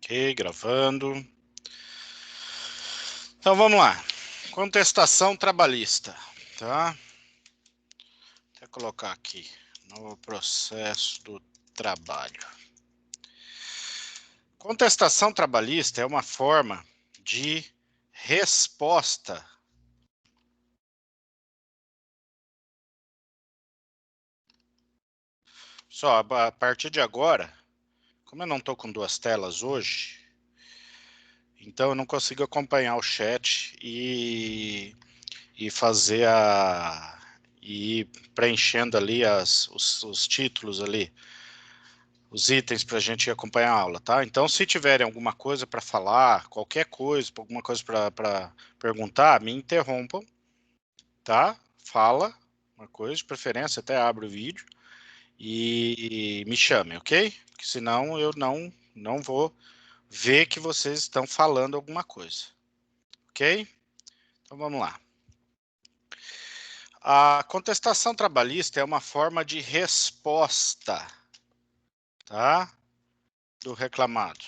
Ok, gravando. Então vamos lá. Contestação trabalhista, tá? Vou colocar aqui, novo processo do trabalho. Contestação trabalhista é uma forma de resposta. Só, a partir de agora, como eu não estou com duas telas hoje, então eu não consigo acompanhar o chat e fazer e ir preenchendo ali os títulos ali, os itens para a gente acompanhar a aula, tá? Então, se tiverem alguma coisa para falar, qualquer coisa, alguma coisa para perguntar, me interrompam, tá? Fala uma coisa, de preferência até abre o vídeo e me chamem, ok? Porque senão eu não vou ver que vocês estão falando alguma coisa, ok? Então vamos lá. A contestação trabalhista é uma forma de resposta, tá? Do reclamado.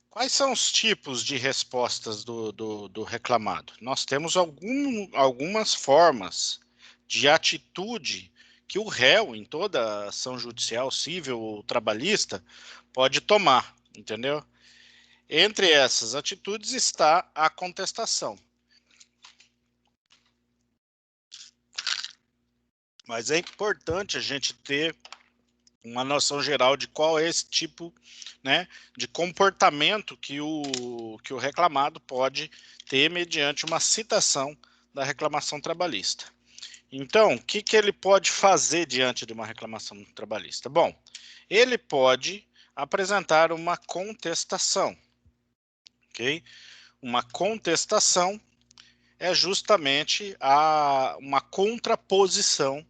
Quais são os tipos de respostas do reclamado? Nós temos algumas formas de atitude que o réu, em toda ação judicial, civil ou trabalhista, pode tomar, entendeu? Entre essas atitudes está a contestação. Mas é importante a gente ter uma noção geral de qual é esse tipo, né, de comportamento que o reclamado pode ter mediante uma citação da reclamação trabalhista. Então, o que ele pode fazer diante de uma reclamação trabalhista? Bom, ele pode apresentar uma contestação, ok? Uma contestação é justamente uma contraposição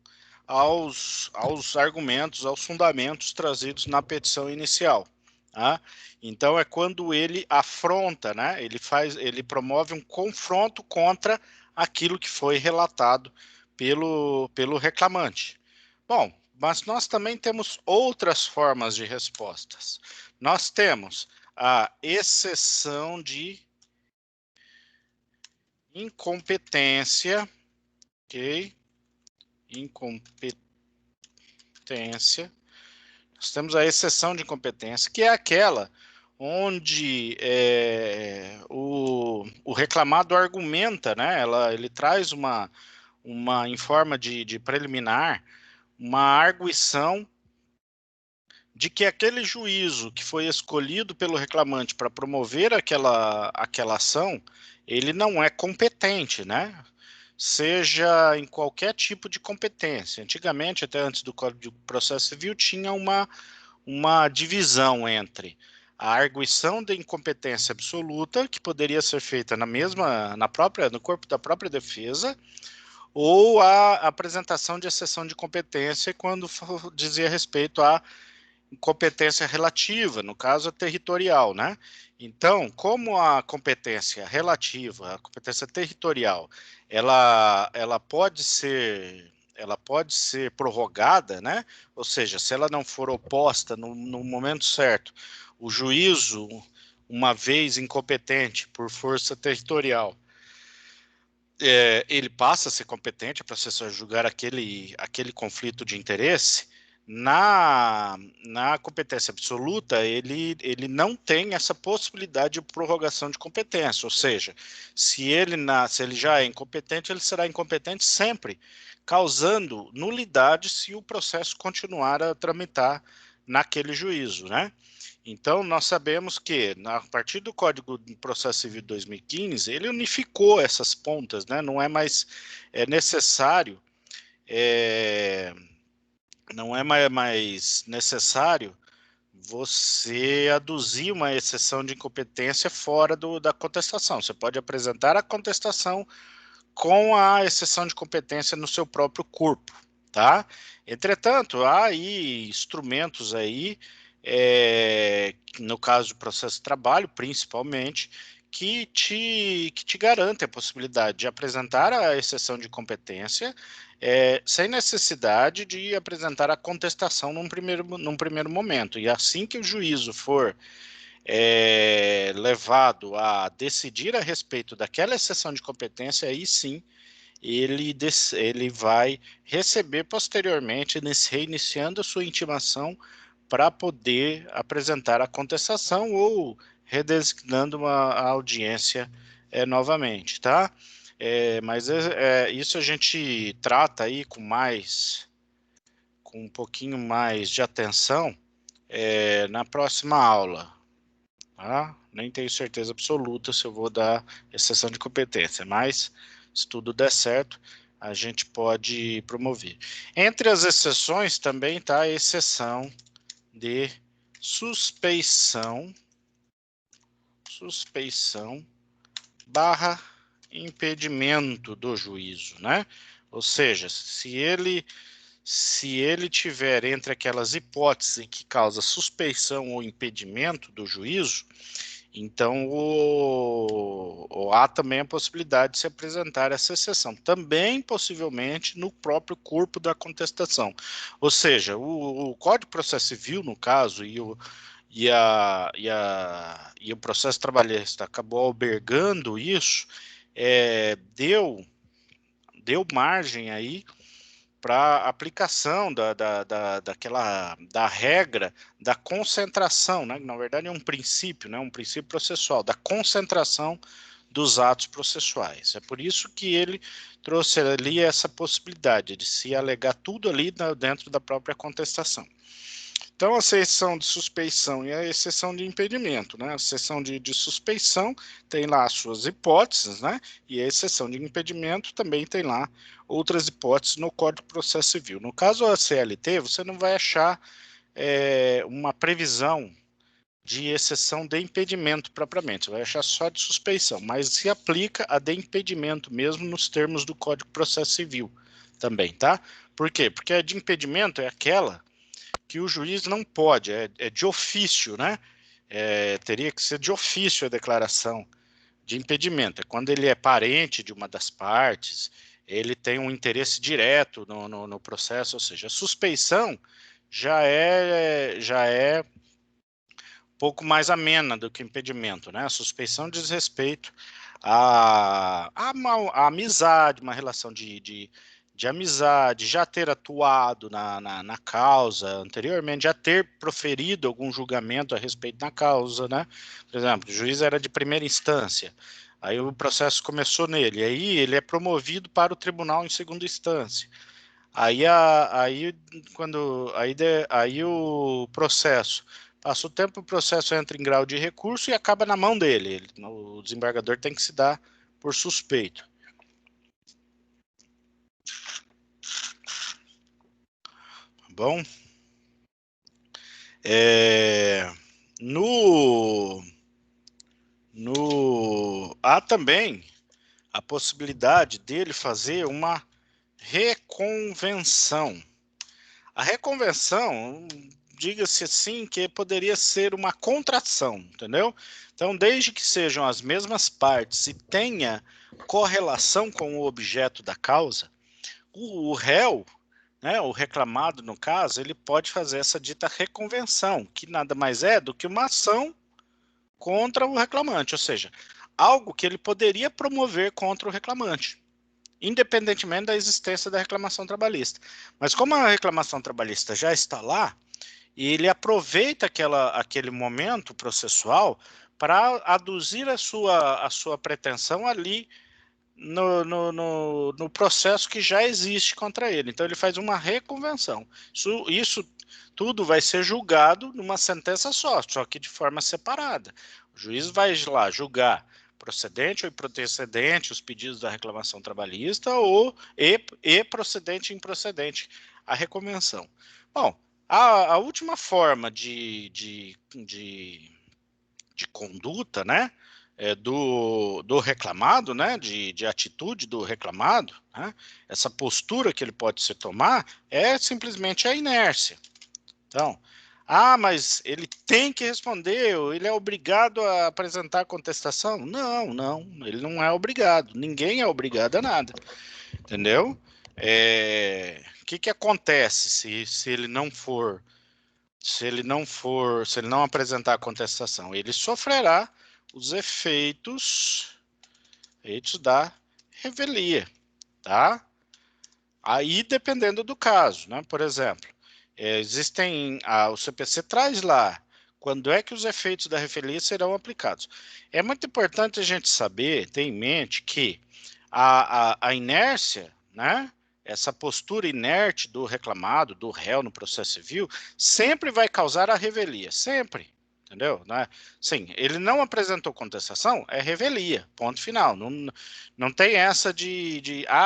aos argumentos, aos fundamentos trazidos na petição inicial. Tá? Então é quando ele afronta, né? Ele promove um confronto contra aquilo que foi relatado pelo reclamante. Bom, mas nós também temos outras formas de respostas. Nós temos a exceção de incompetência, ok? Incompetência. Nós temos a exceção de incompetência, que é aquela onde o reclamado argumenta, né? Ele traz em forma de preliminar, uma arguição de que aquele juízo que foi escolhido pelo reclamante para promover aquela ação, ele não é competente, né? Seja em qualquer tipo de competência. Antigamente, até antes do Código de Processo Civil, tinha uma divisão entre a arguição de incompetência absoluta, que poderia ser feita no corpo da própria defesa, ou a apresentação de exceção de competência quando dizia respeito à competência relativa, no caso a territorial, né? Então, como a competência relativa, a competência territorial, ela pode ser prorrogada, né? Ou seja, se ela não for oposta no momento certo, o juízo, uma vez incompetente por força territorial, ele passa a ser competente para julgar aquele conflito de interesse. Na competência absoluta, ele não tem essa possibilidade de prorrogação de competência, ou seja, se ele já é incompetente, ele será incompetente sempre, causando nulidade se o processo continuar a tramitar naquele juízo, né? Então, nós sabemos que, a partir do Código de Processo Civil de 2015, ele unificou essas pontas, né? Não é mais necessário, não é mais necessário você aduzir uma exceção de incompetência fora da contestação. Você pode apresentar a contestação com a exceção de competência no seu próprio corpo, tá? Entretanto, há aí instrumentos aí no caso do processo de trabalho, principalmente, que te garante a possibilidade de apresentar a exceção de competência sem necessidade de apresentar a contestação num primeiro momento. E assim que o juízo for levado a decidir a respeito daquela exceção de competência, aí sim ele vai receber posteriormente, reiniciando a sua intimação para poder apresentar a contestação ou redesignando a audiência novamente, tá? Mas isso a gente trata aí com um pouquinho mais de atenção na próxima aula, tá? Nem tenho certeza absoluta se eu vou dar exceção de competência, mas se tudo der certo, a gente pode promover. Entre as exceções também está a exceção de suspeição barra impedimento do juízo, né? Ou seja, se ele tiver entre aquelas hipóteses em que causa suspeição ou impedimento do juízo, então há também a possibilidade de se apresentar essa exceção, também possivelmente no próprio corpo da contestação. Ou seja, o Código de Processo Civil, no caso, e o processo trabalhista acabou albergando isso, deu margem aí para aplicação da regra da concentração, né? Na verdade é um princípio, né? Um princípio processual, da concentração dos atos processuais. É por isso que ele trouxe ali essa possibilidade de se alegar tudo ali dentro da própria contestação. Então, a exceção de suspeição e a exceção de impedimento, né? A exceção de suspeição tem lá as suas hipóteses, né? E a exceção de impedimento também tem lá outras hipóteses no Código de Processo Civil. No caso da CLT, você não vai achar uma previsão de exceção de impedimento propriamente, você vai achar só de suspeição, mas se aplica a de impedimento mesmo nos termos do Código de Processo Civil também, tá? Por quê? Porque a de impedimento é aquela que o juiz não pode, é de ofício, né? Teria que ser de ofício a declaração de impedimento. É quando ele é parente de uma das partes, ele tem um interesse direto no processo, ou seja, a suspeição já é um pouco mais amena do que o impedimento, né? A suspeição diz respeito à amizade, uma relação de amizade, já ter atuado na causa anteriormente, já ter proferido algum julgamento a respeito da causa, né? Por exemplo, o juiz era de primeira instância, aí o processo começou nele, aí ele é promovido para o tribunal em segunda instância. Aí o processo passa o tempo, o processo entra em grau de recurso e acaba na mão dele. O desembargador tem que se dar por suspeito. Bom, há também a possibilidade dele fazer uma reconvenção. A reconvenção, diga-se assim, que poderia ser uma contração, entendeu? Então, desde que sejam as mesmas partes e tenha correlação com o objeto da causa, o réu, né, o reclamado, no caso, ele pode fazer essa dita reconvenção, que nada mais é do que uma ação contra o reclamante, ou seja, algo que ele poderia promover contra o reclamante, independentemente da existência da reclamação trabalhista. Mas como a reclamação trabalhista já está lá, ele aproveita aquele momento processual para aduzir a sua pretensão ali no processo que já existe contra ele. Então ele faz uma reconvenção. Isso tudo vai ser julgado numa sentença só que de forma separada. O juiz vai lá julgar procedente ou improcedente os pedidos da reclamação trabalhista e procedente e improcedente a reconvenção. Bom, a última forma de conduta, né, do reclamado, né, de atitude do reclamado, né, essa postura que ele pode se tomar é simplesmente a inércia. Então, Ah, mas ele tem que responder, ele é obrigado a apresentar contestação? Não, não, ele não é obrigado. Ninguém é obrigado a nada, entendeu? O que acontece se ele não for, se ele não apresentar a contestação? Ele sofrerá os efeitos da revelia, tá? Aí, dependendo do caso, né? Por exemplo, o CPC traz lá quando é que os efeitos da revelia serão aplicados. É muito importante a gente saber, ter em mente que a inércia, né? Essa postura inerte do reclamado, do réu no processo civil, sempre vai causar a revelia, sempre. Entendeu? Né? Sim, ele não apresentou contestação, é revelia, ponto final. Não tem essa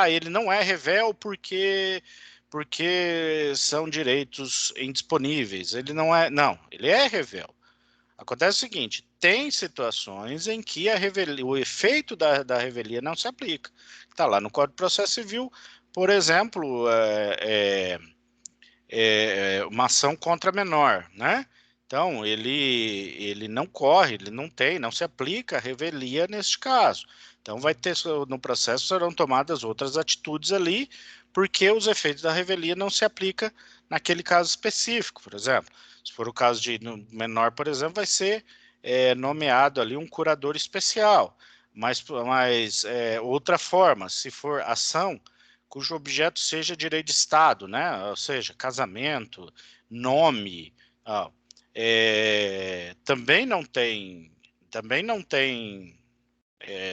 ele não é revel porque são direitos indisponíveis. Ele não é, não, ele é revel. Acontece o seguinte, tem situações em que o efeito da revelia não se aplica. Está lá no Código de Processo Civil, por exemplo, uma ação contra menor, né? Então, ele não corre, ele não se aplica a revelia neste caso. Então, no processo serão tomadas outras atitudes ali, porque os efeitos da revelia não se aplicam naquele caso específico, por exemplo. Se for o caso de menor, por exemplo, vai ser nomeado ali um curador especial. Mas outra forma, se for ação cujo objeto seja direito de Estado, né? Ou seja, casamento, nome,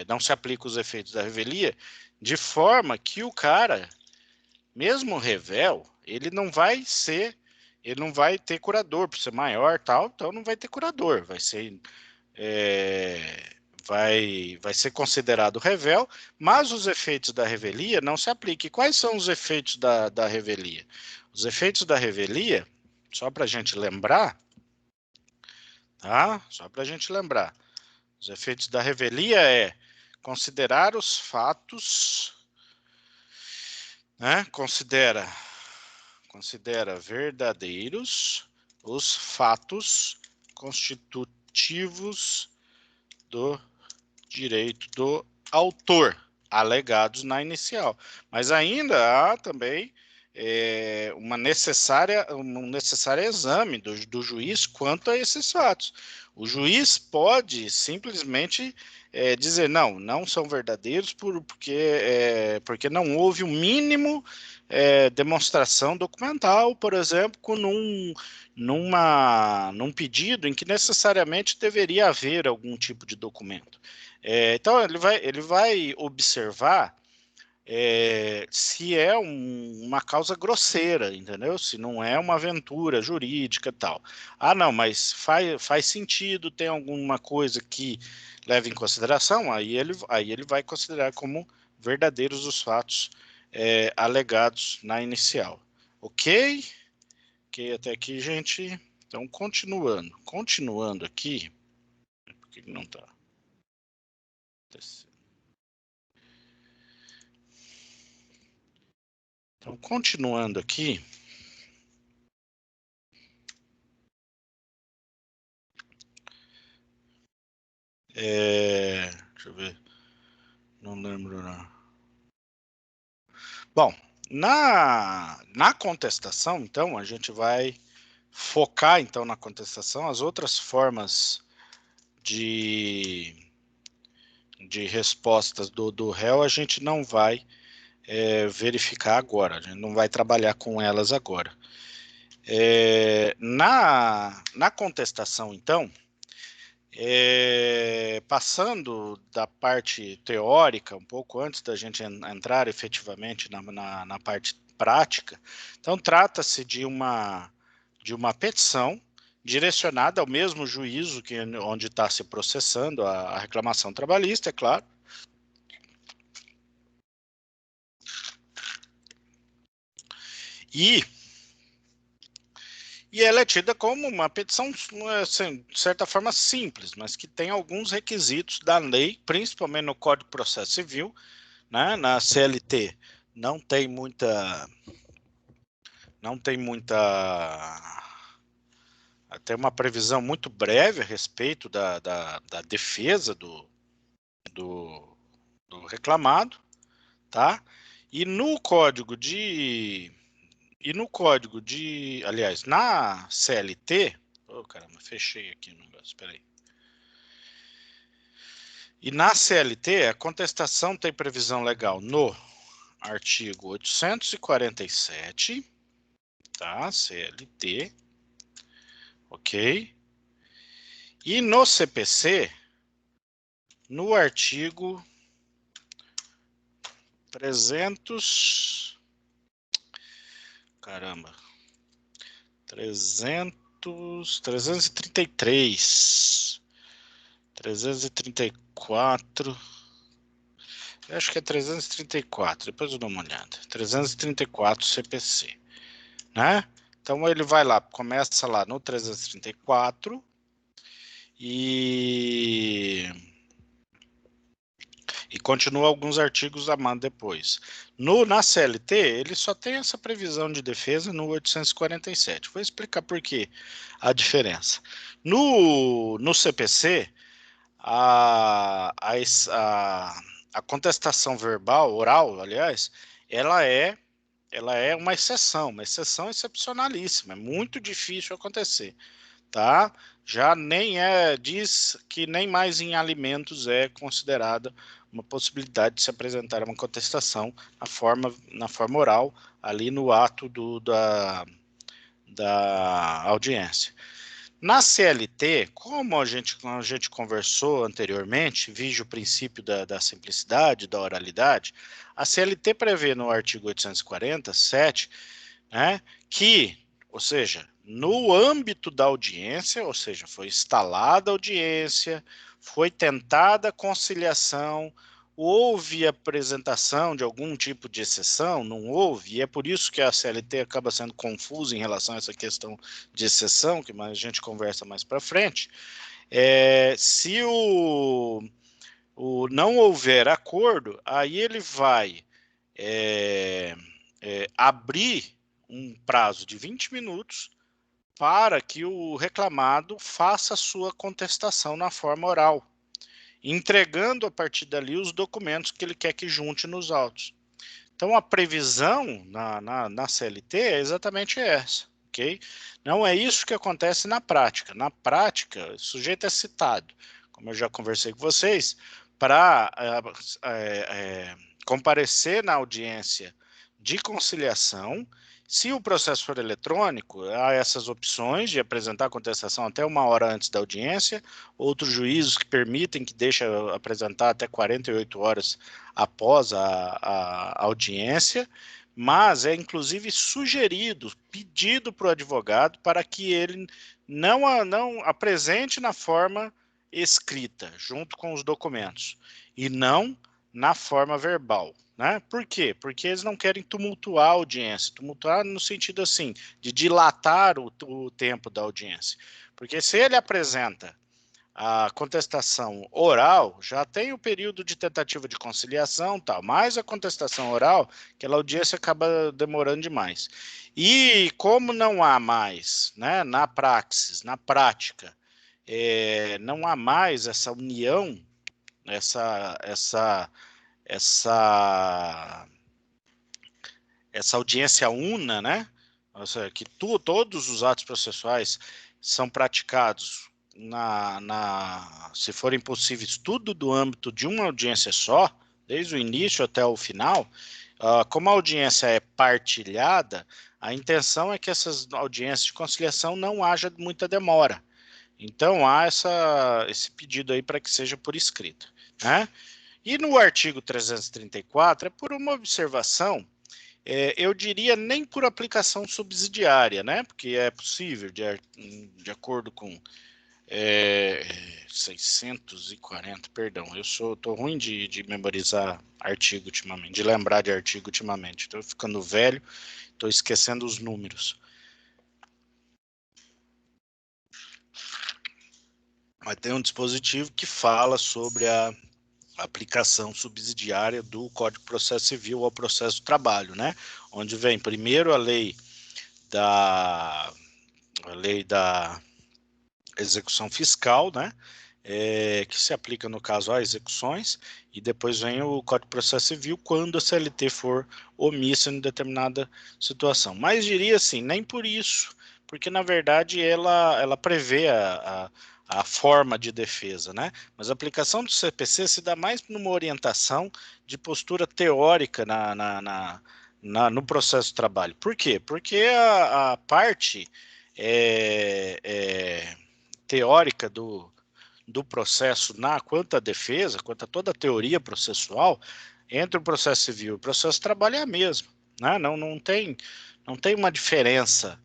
não se aplica os efeitos da revelia, de forma que o cara, mesmo revel, ele não vai ter curador, por ser maior, tal, então não vai ter curador, vai ser vai ser considerado revel, mas os efeitos da revelia não se aplicam. E quais são os efeitos da revelia? Os efeitos da revelia, só para a gente lembrar, tá? Só para a gente lembrar, os efeitos da revelia considerar os fatos, né? Considera verdadeiros os fatos constitutivos do direito do autor, alegados na inicial. Mas ainda há também um necessário exame do juiz quanto a esses fatos. O juiz pode simplesmente dizer, não são verdadeiros porque não houve o mínimo demonstração documental, por exemplo, num pedido em que necessariamente deveria haver algum tipo de documento. Então, ele vai observar se é uma causa grosseira, entendeu? Se não é uma aventura jurídica e tal. Ah, não, mas faz sentido, tem alguma coisa que leva em consideração, aí ele vai considerar como verdadeiros os fatos alegados na inicial. Ok? Ok, até aqui, gente. Então, continuando aqui. Por que não está? Então, continuando aqui, deixa eu ver, não lembro não. Bom, na contestação, então, a gente vai focar, então, na contestação, as outras formas de respostas do réu, a gente não vai verificar agora, a gente não vai trabalhar com elas agora. Na contestação, então, passando da parte teórica, um pouco antes da gente entrar efetivamente na parte prática, então trata-se de uma petição direcionada ao mesmo juízo onde está se processando a reclamação trabalhista, é claro. E ela é tida como uma petição, assim, de certa forma, simples, mas que tem alguns requisitos da lei, principalmente no Código de Processo Civil, né? Na CLT não tem muita Tem uma previsão muito breve a respeito da defesa do reclamado, tá? E no código de... aliás, na CLT... Oh, caramba, fechei aqui o negócio, espera aí. E na CLT, a contestação tem previsão legal no artigo 847, tá? CLT, ok? E no CPC, no artigo 300... Caramba. 333. 334. Eu acho que é 334, depois eu dou uma olhada. 334 CPC, né? Então ele vai lá, começa lá no 334 e continua alguns artigos a mando depois. Na CLT, ele só tem essa previsão de defesa no 847. Vou explicar por que a diferença. No CPC, a contestação verbal, oral, aliás, ela é uma exceção excepcionalíssima, é muito difícil acontecer, tá? Já diz que nem mais em alimentos é considerada uma possibilidade de se apresentar uma contestação na forma oral, ali no ato da audiência. Na CLT, como a gente conversou anteriormente, vige o princípio da simplicidade, da oralidade, a CLT prevê no artigo 847, né, que, ou seja, no âmbito da audiência, ou seja, foi instalada a audiência, foi tentada a conciliação, houve apresentação de algum tipo de exceção, não houve, e é por isso que a CLT acaba sendo confusa em relação a essa questão de exceção, que a gente conversa mais para frente. Se não houver acordo, aí ele vai abrir um prazo de 20 minutos para que o reclamado faça a sua contestação na forma oral, entregando a partir dali os documentos que ele quer que junte nos autos. Então, a previsão na CLT é exatamente essa, ok? Não é isso que acontece na prática. Na prática, o sujeito é citado, como eu já conversei com vocês, para comparecer na audiência de conciliação. Se o processo for eletrônico, há essas opções de apresentar a contestação até 1 hora antes da audiência, outros juízos que permitem que deixe apresentar até 48 horas após a audiência, mas é inclusive sugerido, pedido para o advogado para que ele não apresente na forma escrita, junto com os documentos, e não na forma verbal. Né? Por quê? Porque eles não querem tumultuar a audiência, tumultuar no sentido assim, de dilatar o tempo da audiência. Porque se ele apresenta a contestação oral, já tem o período de tentativa de conciliação, tal, mais a contestação oral, aquela audiência acaba demorando demais. E como não há mais, né, na praxis, na prática, não há mais essa união, essa audiência una, né? Ou seja, que todos os atos processuais são praticados se forem possíveis, tudo do âmbito de uma audiência só, desde o início até o final. Como a audiência é partilhada, a intenção é que essas audiências de conciliação não haja muita demora. Então, há esse pedido aí para que seja por escrito, né? E no artigo 334, é por uma observação, eu diria nem por aplicação subsidiária, né? Porque é possível, de acordo com 640, perdão, eu tô ruim de memorizar artigo ultimamente, de lembrar de artigo ultimamente. Estou ficando velho, estou esquecendo os números. Mas tem um dispositivo que fala sobre a aplicação subsidiária do Código de Processo Civil ao processo do trabalho, né? Onde vem primeiro a lei da execução fiscal, né? Que se aplica, no caso, a execuções, e depois vem o Código de Processo Civil quando a CLT for omissa em determinada situação. Mas diria assim, nem por isso, porque na verdade ela prevê a forma de defesa, né? Mas a aplicação do CPC se dá mais numa orientação de postura teórica no processo de trabalho. Por quê? Porque a parte teórica do processo quanto à defesa, quanto a toda a teoria processual, entre o processo civil e o processo de trabalho é a mesma, né? Não tem uma diferença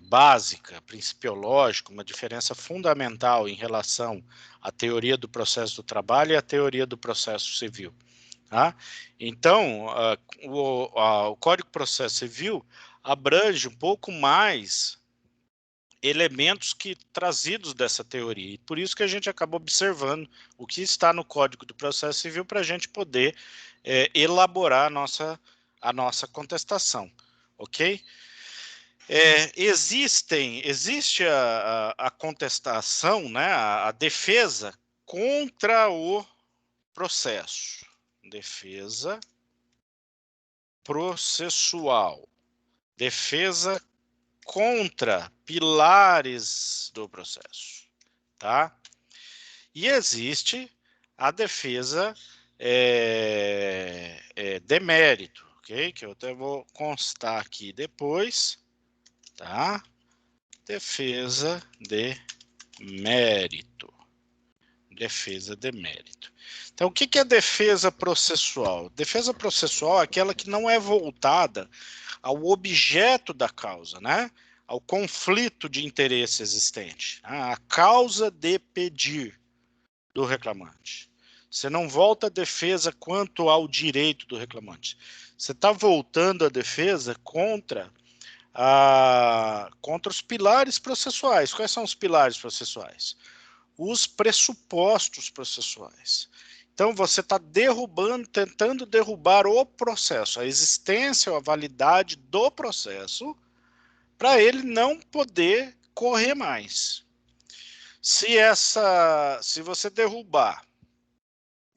básica, principiológica, uma diferença fundamental em relação à teoria do processo do trabalho e à teoria do processo civil. Tá? Então, o Código de Processo Civil abrange um pouco mais elementos trazidos dessa teoria. E por isso que a gente acaba observando o que está no Código do Processo Civil para a gente poder elaborar a nossa contestação. Ok? Existe a contestação, né, a defesa contra o processo. Defesa processual. Defesa contra pilares do processo, tá? E existe a defesa de mérito, ok? Que eu até vou constar aqui depois, tá? Defesa de mérito. Defesa de mérito. Então, o que é defesa processual? Defesa processual é aquela que não é voltada ao objeto da causa, né? Ao conflito de interesse existente, a causa de pedir do reclamante. Você não volta a defesa quanto ao direito do reclamante. Você está voltando a defesa contra os pilares processuais. Quais são os pilares processuais? Os pressupostos processuais. Então, você está tentando derrubar o processo, a existência ou a validade do processo, para ele não poder correr mais. Se você derrubar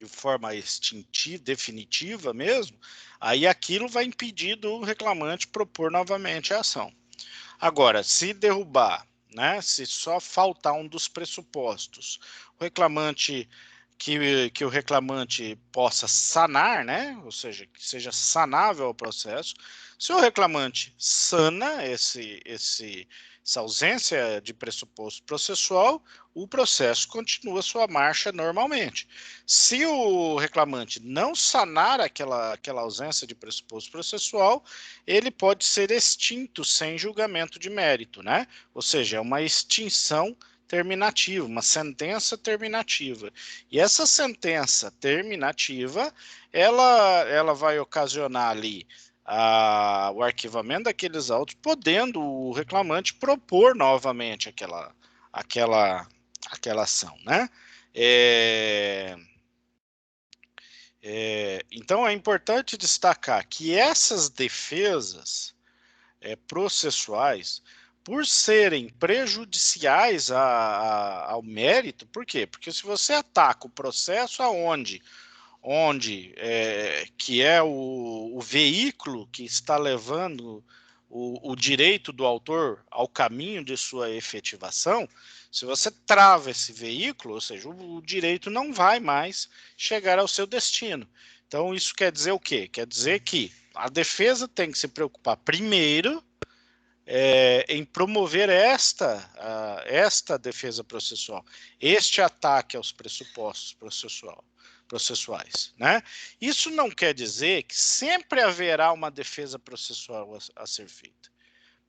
de forma extintiva, definitiva mesmo, aí aquilo vai impedir do reclamante propor novamente a ação. Agora, se derrubar, né, se só faltar um dos pressupostos, o reclamante que o reclamante possa sanar, né, ou seja, que seja sanável ao processo. Se o reclamante sana essa ausência de pressuposto processual, o processo continua sua marcha normalmente. Se o reclamante não sanar aquela ausência de pressuposto processual, ele pode ser extinto sem julgamento de mérito, né? Ou seja, é uma extinção terminativa, uma sentença terminativa. E essa sentença terminativa, ela vai ocasionar ali o arquivamento daqueles autos, podendo o reclamante propor novamente aquela ação, né? Então, é importante destacar que essas defesas processuais, por serem prejudiciais ao mérito, por quê? Porque se você ataca o processo onde que é o veículo que está levando o direito do autor ao caminho de sua efetivação, se você trava esse veículo, ou seja, o direito não vai mais chegar ao seu destino. Então, isso quer dizer o quê? Quer dizer que a defesa tem que se preocupar primeiro em promover esta defesa processual, este ataque aos pressupostos processuais, né? Isso não quer dizer que sempre haverá uma defesa processual a ser feita.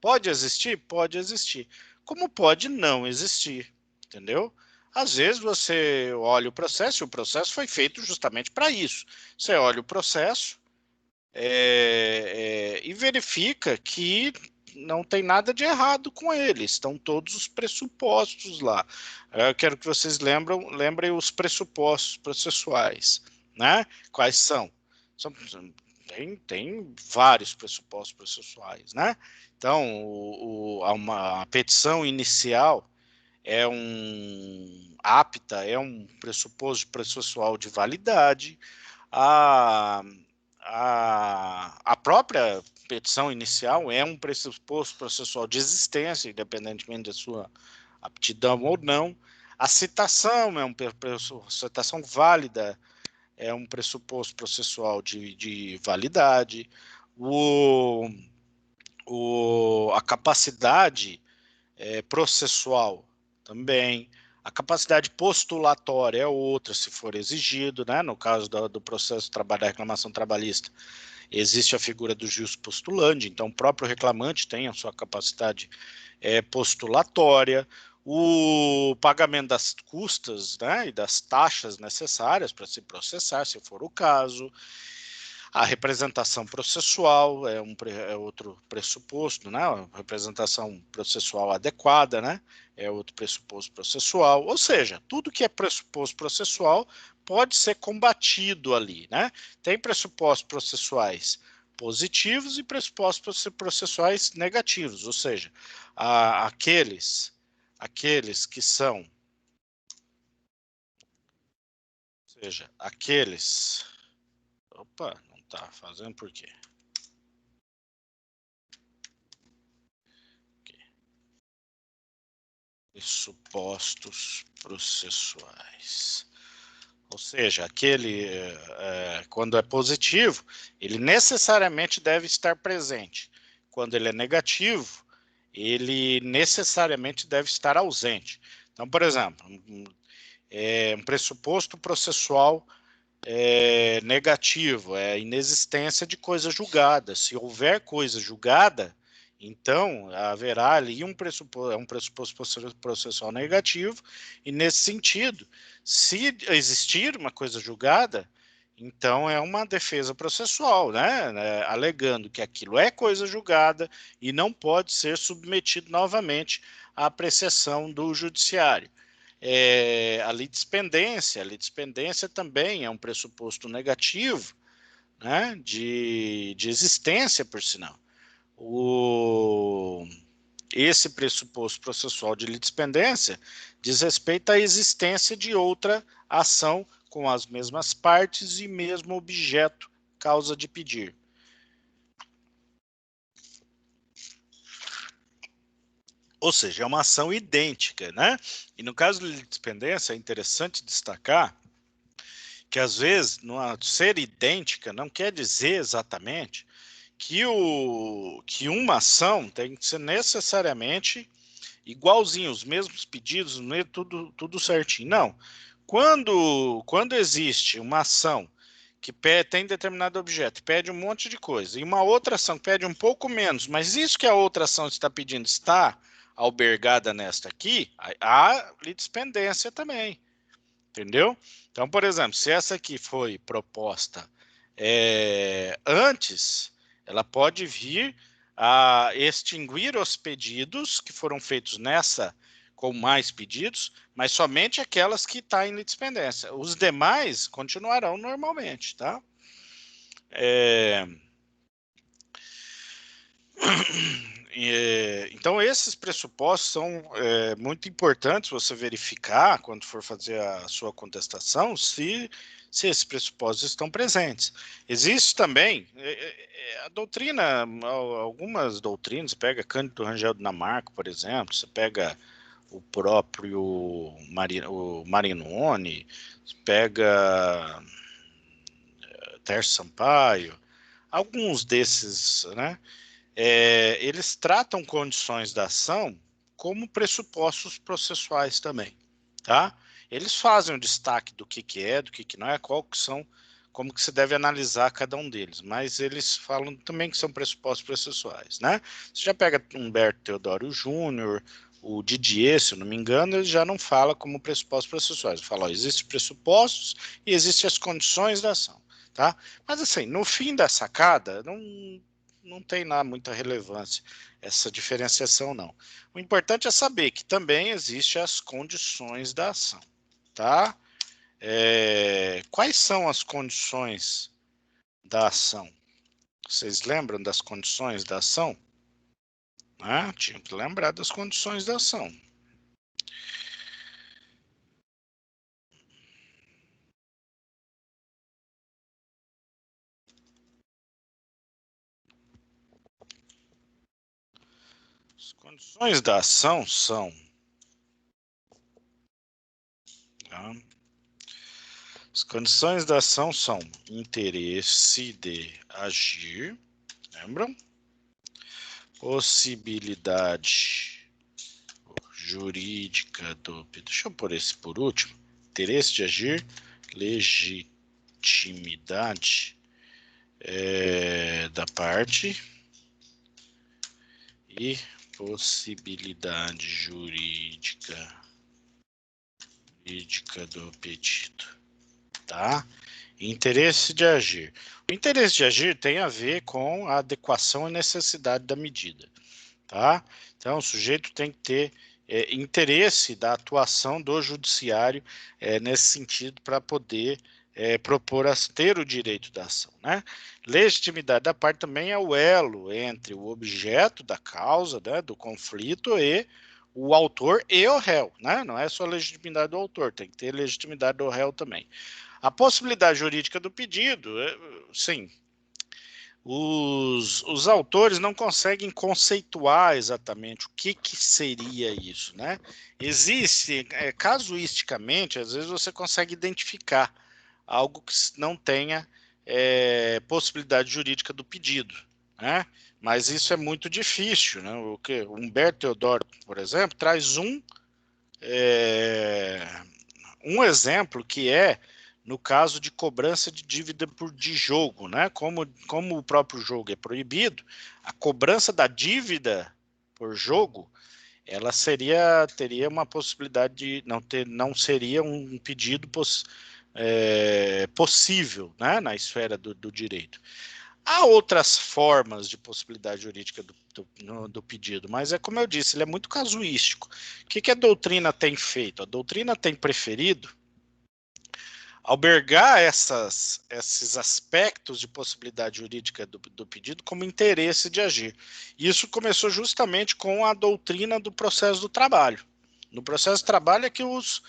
Pode existir? Pode existir. Como pode não existir, entendeu? Às vezes você olha o processo, e o processo foi feito justamente para isso. Você olha o processo e verifica que não tem nada de errado com ele, estão todos os pressupostos lá. Eu quero que vocês lembrem os pressupostos processuais, né? Quais são? Tem vários pressupostos processuais, né? Então, uma petição inicial apta, é um pressuposto processual de validade. A própria petição inicial é um pressuposto processual de existência, independentemente da sua aptidão ou não. A citação citação válida é um pressuposto processual de validade. A capacidade processual também. A capacidade postulatória é outra, se for exigido, né? No caso do processo de trabalho da reclamação trabalhista, existe a figura do jus postulante, então o próprio reclamante tem a sua capacidade postulatória, o pagamento das custas, né, e das taxas necessárias para se processar, se for o caso. A representação processual é outro pressuposto, né? A representação processual adequada, né? É outro pressuposto processual. Ou seja, tudo que é pressuposto processual pode ser combatido ali, né? Tem pressupostos processuais positivos e pressupostos processuais negativos, ou seja, aqueles que são, opa, não tá fazendo por quê? Pressupostos processuais. Ou seja, quando é positivo, ele necessariamente deve estar presente. Quando ele é negativo, ele necessariamente deve estar ausente. Então, por exemplo, um pressuposto processual negativo é a inexistência de coisa julgada. Se houver coisa julgada, então haverá ali um pressuposto processual negativo, e nesse sentido, se existir uma coisa julgada, então é uma defesa processual, né? Alegando que aquilo é coisa julgada e não pode ser submetido novamente à apreciação do judiciário. A litispendência também é um pressuposto negativo, né, de existência, por sinal. Esse pressuposto processual de litispendência diz respeito à existência de outra ação com as mesmas partes e mesmo objeto, causa de pedir. Ou seja, é uma ação idêntica, né? E no caso de litispendência, é interessante destacar que às vezes ser idêntica não quer dizer exatamente que uma ação tem que ser necessariamente igualzinho, os mesmos pedidos, tudo certinho. Não. Quando existe uma ação que tem determinado objeto, pede um monte de coisa, e uma outra ação que pede um pouco menos, mas isso que a outra ação está pedindo está albergada nesta aqui, há litispendência também. Entendeu? Então, por exemplo, se essa aqui foi proposta antes, ela pode vir a extinguir os pedidos que foram feitos nessa com mais pedidos, mas somente aquelas que estão em litispendência. Os demais continuarão normalmente, tá? Então, esses pressupostos são muito importantes você verificar, quando for fazer a sua contestação, se esses pressupostos estão presentes. Existe também a doutrina, algumas doutrinas, você pega Cândido Rangel Dinamarca, por exemplo, você pega o próprio Marinoni, você pega Tércio Sampaio, alguns desses, né? Eles tratam condições da ação como pressupostos processuais também, tá? Eles fazem o destaque do que é, do que não é, como que se deve analisar cada um deles, mas eles falam também que são pressupostos processuais, né? Você já pega Humberto Teodoro Júnior, o Didier, se eu não me engano, ele já não fala como pressupostos processuais, ele fala, ó, existem pressupostos e existem as condições da ação, tá? Mas assim, no fim da sacada, não tem lá muita relevância essa diferenciação, não. O importante é saber que também existem as condições da ação, tá? Quais são as condições da ação? Vocês lembram das condições da ação? Tinha que lembrar das condições da ação. As condições da ação são... Tá? As condições da ação são interesse de agir, lembram? Possibilidade jurídica do... Deixa eu pôr esse por último. Interesse de agir, legitimidade da parte e possibilidade jurídica do pedido, tá? Interesse de agir. O interesse de agir tem a ver com a adequação e necessidade da medida, tá? Então, o sujeito tem que ter interesse da atuação do judiciário nesse sentido para poder propor ter o direito da ação, né? Legitimidade da parte também é o elo entre o objeto da causa, né, do conflito e o autor e o réu, né? Não é só legitimidade do autor, tem que ter legitimidade do réu também. A possibilidade jurídica do pedido, sim, os autores não conseguem conceituar exatamente o que seria isso, né? Existe, casuisticamente, às vezes você consegue identificar algo que não tenha possibilidade jurídica do pedido, né? Mas isso é muito difícil, né? O que Humberto Teodoro, por exemplo, traz um exemplo que é no caso de cobrança de dívida de jogo, né? Como o próprio jogo é proibido, a cobrança da dívida por jogo, ela teria uma possibilidade de não seria um pedido possível, né? Na esfera do direito. Há outras formas de possibilidade jurídica do pedido, mas como eu disse, ele é muito casuístico. O que a doutrina tem feito? A doutrina tem preferido albergar esses aspectos de possibilidade jurídica do pedido como interesse de agir. Isso começou justamente com a doutrina do processo do trabalho. No processo de trabalho é que os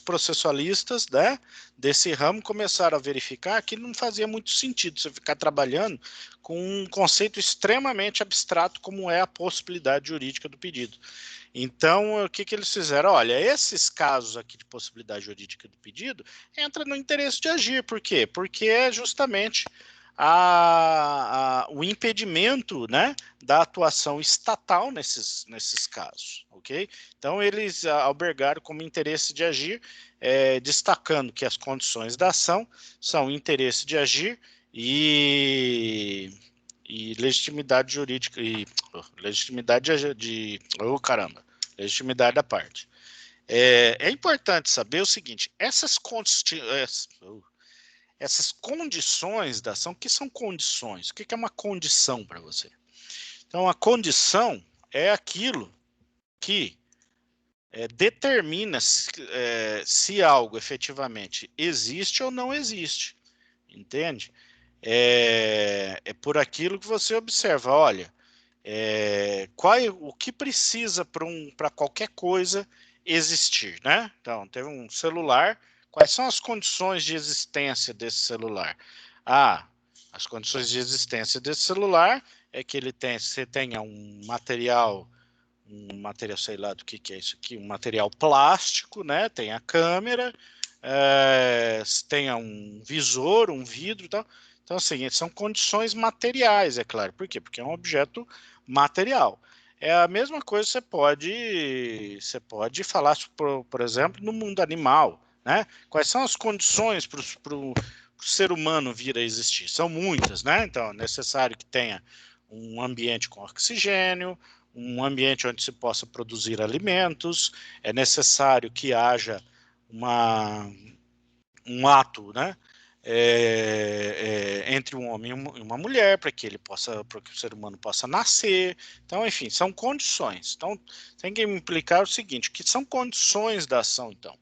processualistas, né, desse ramo começaram a verificar que não fazia muito sentido você ficar trabalhando com um conceito extremamente abstrato como é a possibilidade jurídica do pedido. Então, o que eles fizeram? Olha, esses casos aqui de possibilidade jurídica do pedido entra no interesse de agir. Por quê? Porque é justamente o impedimento, né, da atuação estatal nesses casos, ok? Então, eles albergaram como interesse de agir, destacando que as condições da ação são interesse de agir e legitimidade jurídica e legitimidade legitimidade da parte. É importante saber o seguinte: essas condições da ação, que são condições? O que é uma condição para você? Então, a condição é aquilo que determina se algo efetivamente existe ou não existe, entende? É por aquilo que você observa, olha, o que precisa para qualquer coisa existir, né? Então, teve um celular, quais são as condições de existência desse celular? As condições de existência desse celular é que você tenha um material, sei lá do que é isso aqui, um material plástico, né? Tem a câmera, tenha um visor, um vidro e tal. Então, assim, são condições materiais, é claro. Por quê? Porque é um objeto material. É a mesma coisa você pode falar, por exemplo, no mundo animal, né? Quais são as condições para o ser humano vir a existir? São muitas, né? Então, é necessário que tenha um ambiente com oxigênio, um ambiente onde se possa produzir alimentos, é necessário que haja um ato, né, entre um homem e uma mulher, para que o ser humano possa nascer. Então, enfim, são condições. Então, tem que implicar o seguinte: que são condições da ação, então.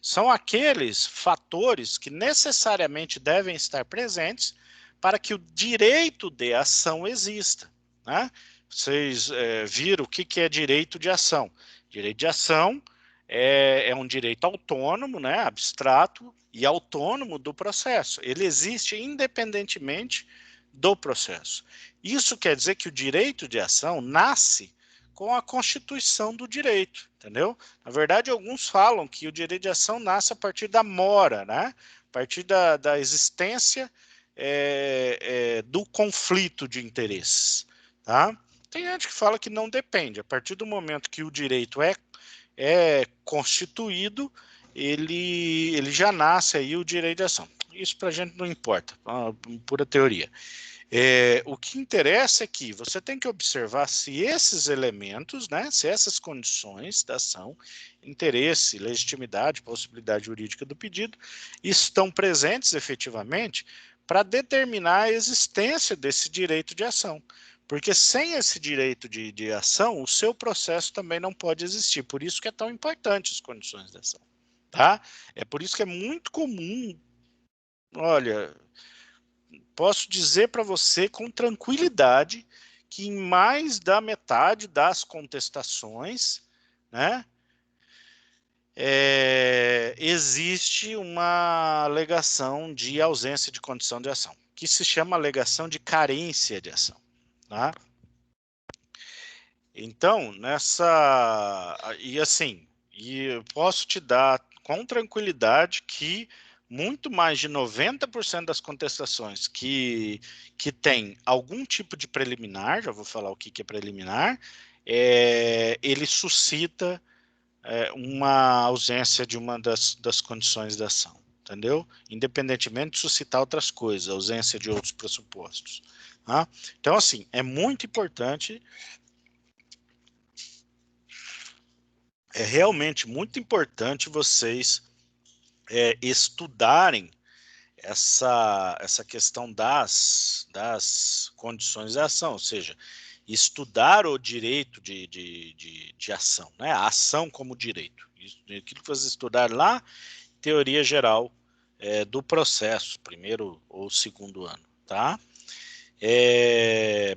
São aqueles fatores que necessariamente devem estar presentes para que o direito de ação exista, né? Vocês viram o que é direito de ação. Direito de ação é um direito autônomo, né, abstrato e autônomo do processo. Ele existe independentemente do processo. Isso quer dizer que o direito de ação nasce com a constituição do direito, entendeu? Na verdade, alguns falam que o direito de ação nasce a partir da mora, né? A partir da existência do conflito de interesses, tá? Tem gente que fala que não depende. A partir do momento que o direito é constituído, ele já nasce aí o direito de ação. Isso para a gente não importa, pura teoria. O que interessa é que você tem que observar se esses elementos, né, se essas condições da ação, interesse, legitimidade, possibilidade jurídica do pedido, estão presentes efetivamente para determinar a existência desse direito de ação. Porque sem esse direito de ação, o seu processo também não pode existir. Por isso que é tão importante as condições de ação. Tá? É por isso que é muito comum, olha, posso dizer para você com tranquilidade que em mais da metade das contestações, né, existe uma alegação de ausência de condição de ação, que se chama alegação de carência de ação. Tá? Então, e eu posso te dar com tranquilidade que muito mais de 90% das contestações que tem algum tipo de preliminar, já vou falar o que é preliminar, ele suscita uma ausência de uma das condições da ação, entendeu? Independentemente de suscitar outras coisas, ausência de outros pressupostos. Tá? Então, assim, é muito importante, é realmente muito importante vocês estudarem essa questão das condições de ação, ou seja, estudar o direito de ação, né? A ação como direito. Aquilo que vocês estudaram lá, teoria geral do processo, primeiro ou segundo ano, tá?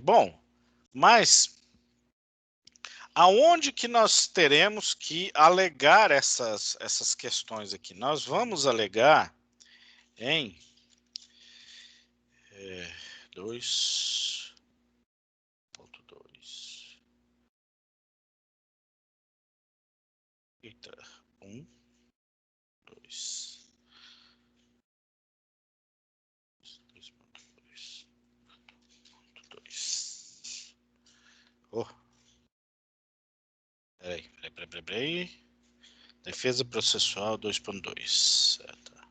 Bom, mas aonde que nós teremos que alegar essas questões aqui? Nós vamos alegar em 2.2. Eita, 1, 2. 2.2. Oh. Peraí. Defesa processual 2.2. Tá.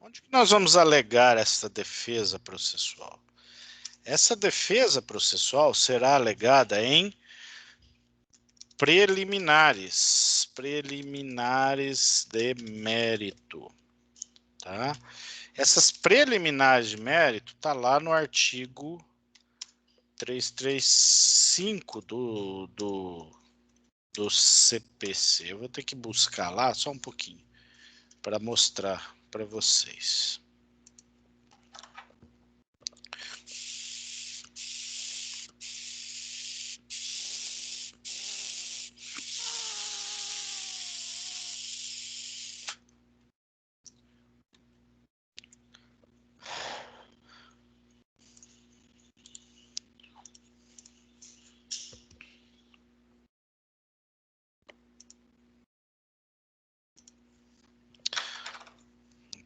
Onde que nós vamos alegar essa defesa processual? Essa defesa processual será alegada em preliminares de mérito, tá? Essas preliminares de mérito tá lá no artigo 335 do CPC. Eu vou ter que buscar lá só um pouquinho para mostrar para vocês.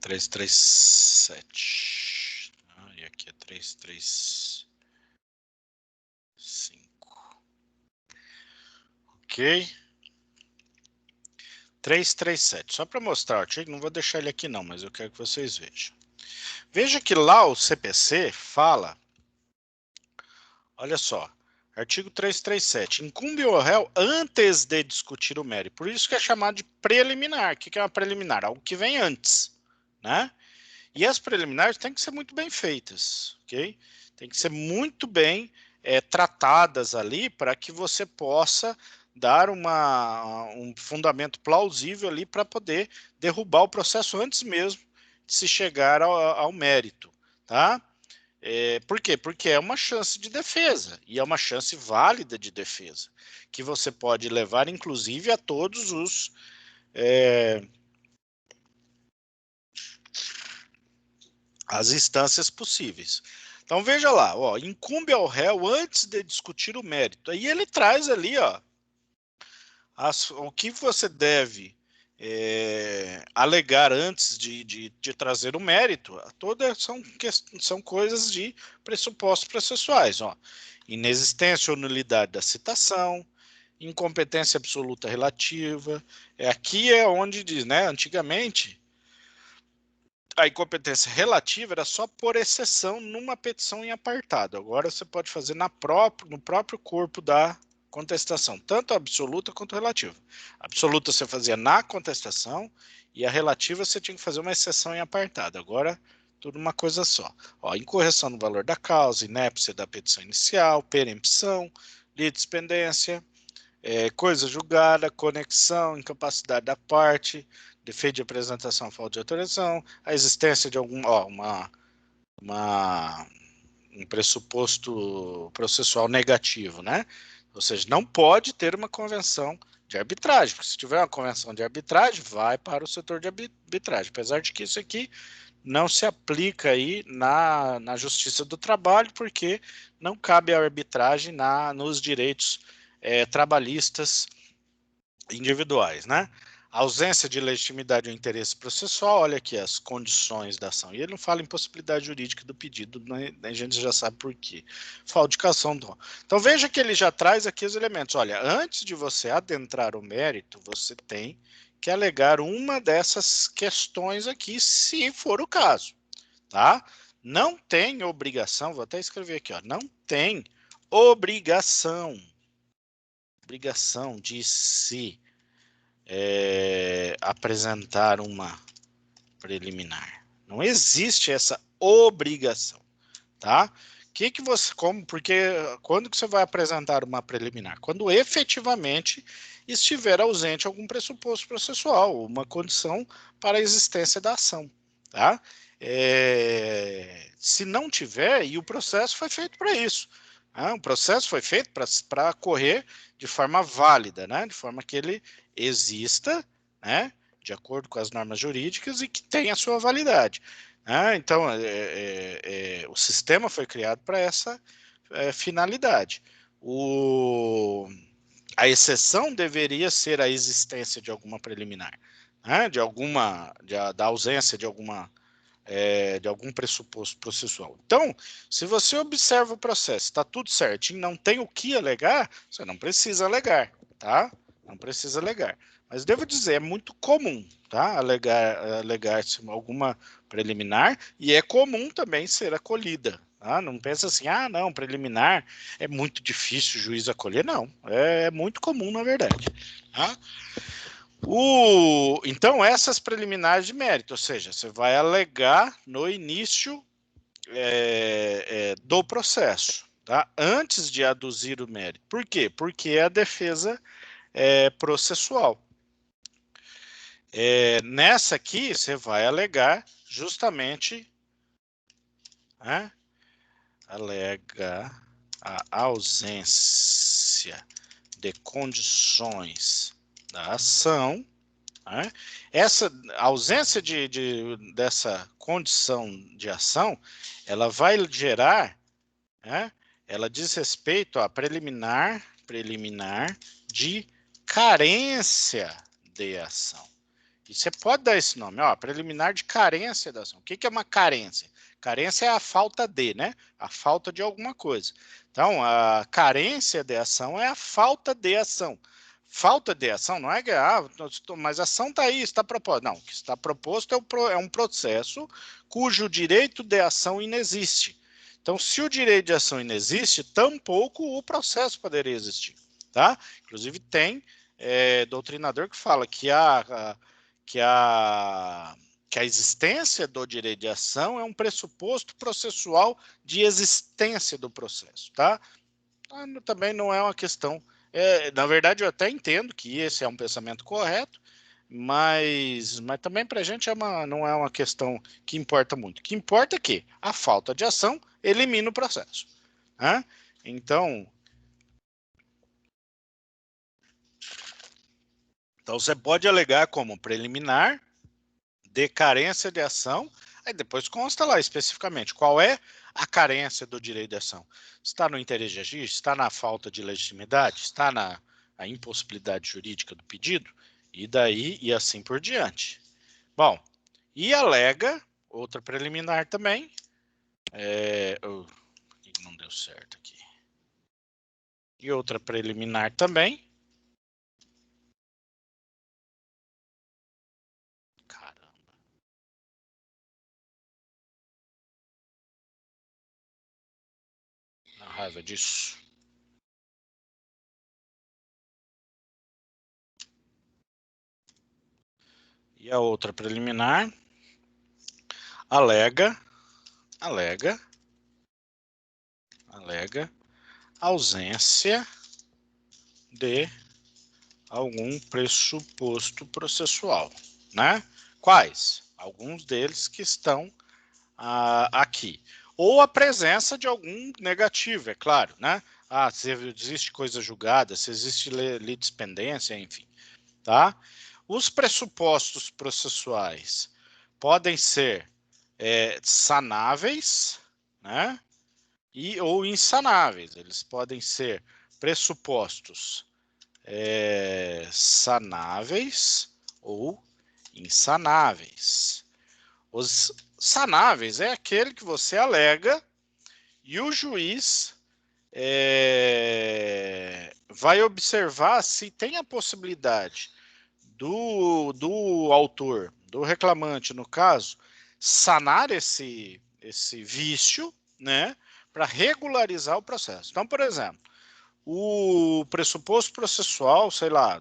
Três, três, 7. E aqui é 335. Ok? 337. Só para mostrar o artigo, não vou deixar ele aqui não, mas eu quero que vocês vejam. Veja que lá o CPC fala, olha só, artigo 337, incumbe ao réu antes de discutir o mérito. Por isso que é chamado de preliminar. O que é uma preliminar? Algo que vem antes, né? E as preliminares têm que ser muito bem feitas, ok? Tem que ser muito bem tratadas ali para que você possa dar um fundamento plausível ali para poder derrubar o processo antes mesmo de se chegar ao mérito, tá? Por quê? Porque é uma chance de defesa, e é uma chance válida de defesa, que você pode levar, inclusive, a todos os as instâncias possíveis. Então veja lá, ó, incumbe ao réu antes de discutir o mérito. Aí ele traz ali, ó, o que você deve alegar antes de trazer o mérito. Todas são coisas de pressupostos processuais, ó. Inexistência ou nulidade da citação, incompetência absoluta relativa. Aqui é onde diz, né? Antigamente, a incompetência relativa era só por exceção numa petição em apartado. Agora você pode fazer no próprio corpo da contestação, tanto a absoluta quanto a relativa. A absoluta você fazia na contestação e a relativa você tinha que fazer uma exceção em apartado. Agora, tudo uma coisa só. Ó, incorreção no valor da causa, inépcia da petição inicial, perempção, litispendência, coisa julgada, conexão, incapacidade da parte, defeito de apresentação, falta de autorização, a existência de algum, um pressuposto processual negativo, né? Ou seja, não pode ter uma convenção de arbitragem, porque se tiver uma convenção de arbitragem, vai para o setor de arbitragem, apesar de que isso aqui não se aplica aí na Justiça do Trabalho, porque não cabe a arbitragem nos direitos trabalhistas individuais, né? A ausência de legitimidade ou interesse processual, olha aqui as condições da ação. E ele não fala em possibilidade jurídica do pedido, né? A gente já sabe por quê. Falsificação do... Então veja que ele já traz aqui os elementos. Olha, antes de você adentrar o mérito, você tem que alegar uma dessas questões aqui, se for o caso, tá? Não tem obrigação, vou até escrever aqui, ó, não tem obrigação de se apresentar uma preliminar. Não existe essa obrigação, tá? Porque quando que você vai apresentar uma preliminar? Quando efetivamente estiver ausente algum pressuposto processual, uma condição para a existência da ação, tá? Se não tiver, e o processo foi feito para isso, o processo foi feito para correr de forma válida, né? De forma que ele exista, né? De acordo com as normas jurídicas e que tenha a sua validade. Então, o sistema foi criado para essa finalidade. A exceção deveria ser a existência de alguma preliminar, né? Da ausência de algum pressuposto processual. Então, se você observa o processo, está tudo certinho, não tem o que alegar, você não precisa alegar, tá? Não precisa alegar. Mas devo dizer, é muito comum, tá? Alegar-se alguma preliminar, e é comum também ser acolhida. Tá? Não pensa assim, não, preliminar é muito difícil o juiz acolher. Não, é muito comum, na verdade. Tá? Então, essas preliminares de mérito, ou seja, você vai alegar no início do processo, tá? Antes de aduzir o mérito. Por quê? Porque é a defesa processual. Nessa aqui, você vai alegar justamente, né? Alega a ausência de condições da ação. Né? Essa ausência dessa condição de ação, ela vai gerar, né? Ela diz respeito a preliminar de carência de ação. E você pode dar esse nome, ó, preliminar de carência da ação. O que é uma carência? Carência é a falta de, né? A falta de alguma coisa. Então, a carência de ação é a falta de ação. Falta de ação não é que, mas a ação está aí, está proposta. Não, o que está proposto é um processo cujo direito de ação inexiste. Então, se o direito de ação inexiste, tampouco o processo poderia existir, tá? Inclusive, tem doutrinador que fala que a existência do direito de ação é um pressuposto processual de existência do processo, tá? Também não é uma questão... na verdade, eu até entendo que esse é um pensamento correto, mas também para a gente não é uma questão que importa muito. O que importa é que a falta de ação elimina o processo, né? Então você pode alegar como preliminar de carência de ação, aí depois consta lá especificamente qual é a carência do direito de ação. Está no interesse de agir? Está na falta de legitimidade? Está na impossibilidade jurídica do pedido? E daí, e assim por diante. Bom, e alega, outra preliminar também, não deu certo aqui. E outra preliminar também, na raiva disso. E a outra preliminar alega ausência de algum pressuposto processual, né? Quais? Alguns deles que estão aqui. Ou a presença de algum negativo, é claro, né? Se existe coisa julgada, se existe litispendência, enfim, tá? Os pressupostos processuais podem ser sanáveis, né? Ou insanáveis. Eles podem ser pressupostos sanáveis ou insanáveis. Os sanáveis é aquele que você alega e o juiz vai observar se tem a possibilidade do autor, do reclamante, no caso, sanar esse vício, né, para regularizar o processo. Então, por exemplo, o pressuposto processual, sei lá,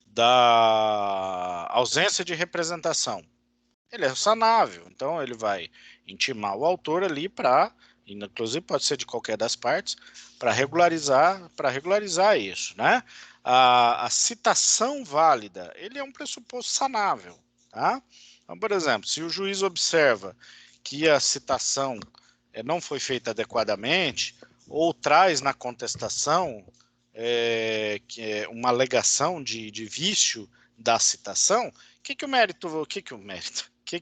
da ausência de representação, ele é sanável, então ele vai intimar o autor ali para, inclusive pode ser de qualquer das partes, para regularizar isso, né? A citação válida, ele é um pressuposto sanável, tá? Então, por exemplo, se o juiz observa que a citação não foi feita adequadamente, ou traz na contestação que é uma alegação de vício da citação, o que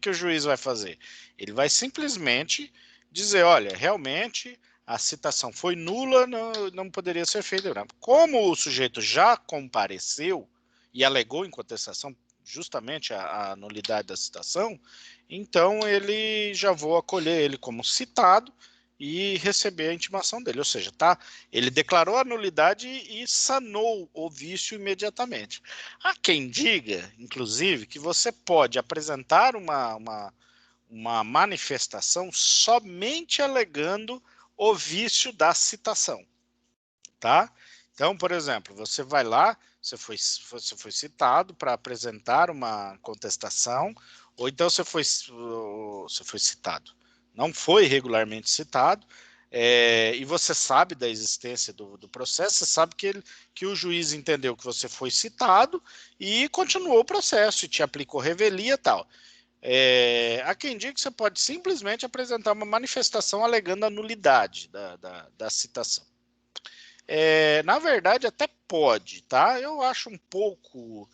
o juiz vai fazer? Ele vai simplesmente dizer, olha, realmente a citação foi nula, não poderia ser feita. Como o sujeito já compareceu e alegou em contestação justamente a nulidade da citação, então ele já vou acolher ele como citado e receber a intimação dele, ou seja, ele declarou a nulidade e sanou o vício imediatamente. Há quem diga, inclusive, que você pode apresentar uma manifestação somente alegando o vício da citação, tá? Então, por exemplo, você vai lá, você foi citado para apresentar uma contestação, ou então você foi citado, não foi regularmente citado, e você sabe da existência do processo, você sabe que o juiz entendeu que você foi citado e continuou o processo, e te aplicou revelia e tal. Há quem diga que você pode simplesmente apresentar uma manifestação alegando a nulidade da citação. Na verdade, até pode, tá? Eu acho um pouco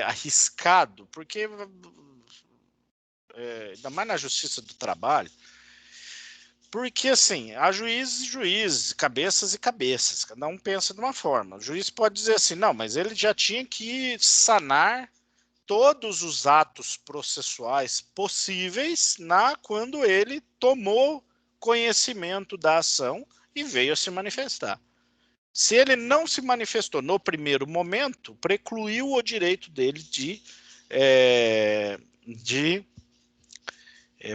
arriscado, porque ainda mais na justiça do trabalho, porque assim, há juízes e juízes, cabeças e cabeças, cada um pensa de uma forma. O juiz pode dizer assim, não, mas ele já tinha que sanar todos os atos processuais possíveis quando ele tomou conhecimento da ação e veio a se manifestar. Se ele não se manifestou no primeiro momento, precluiu o direito dele de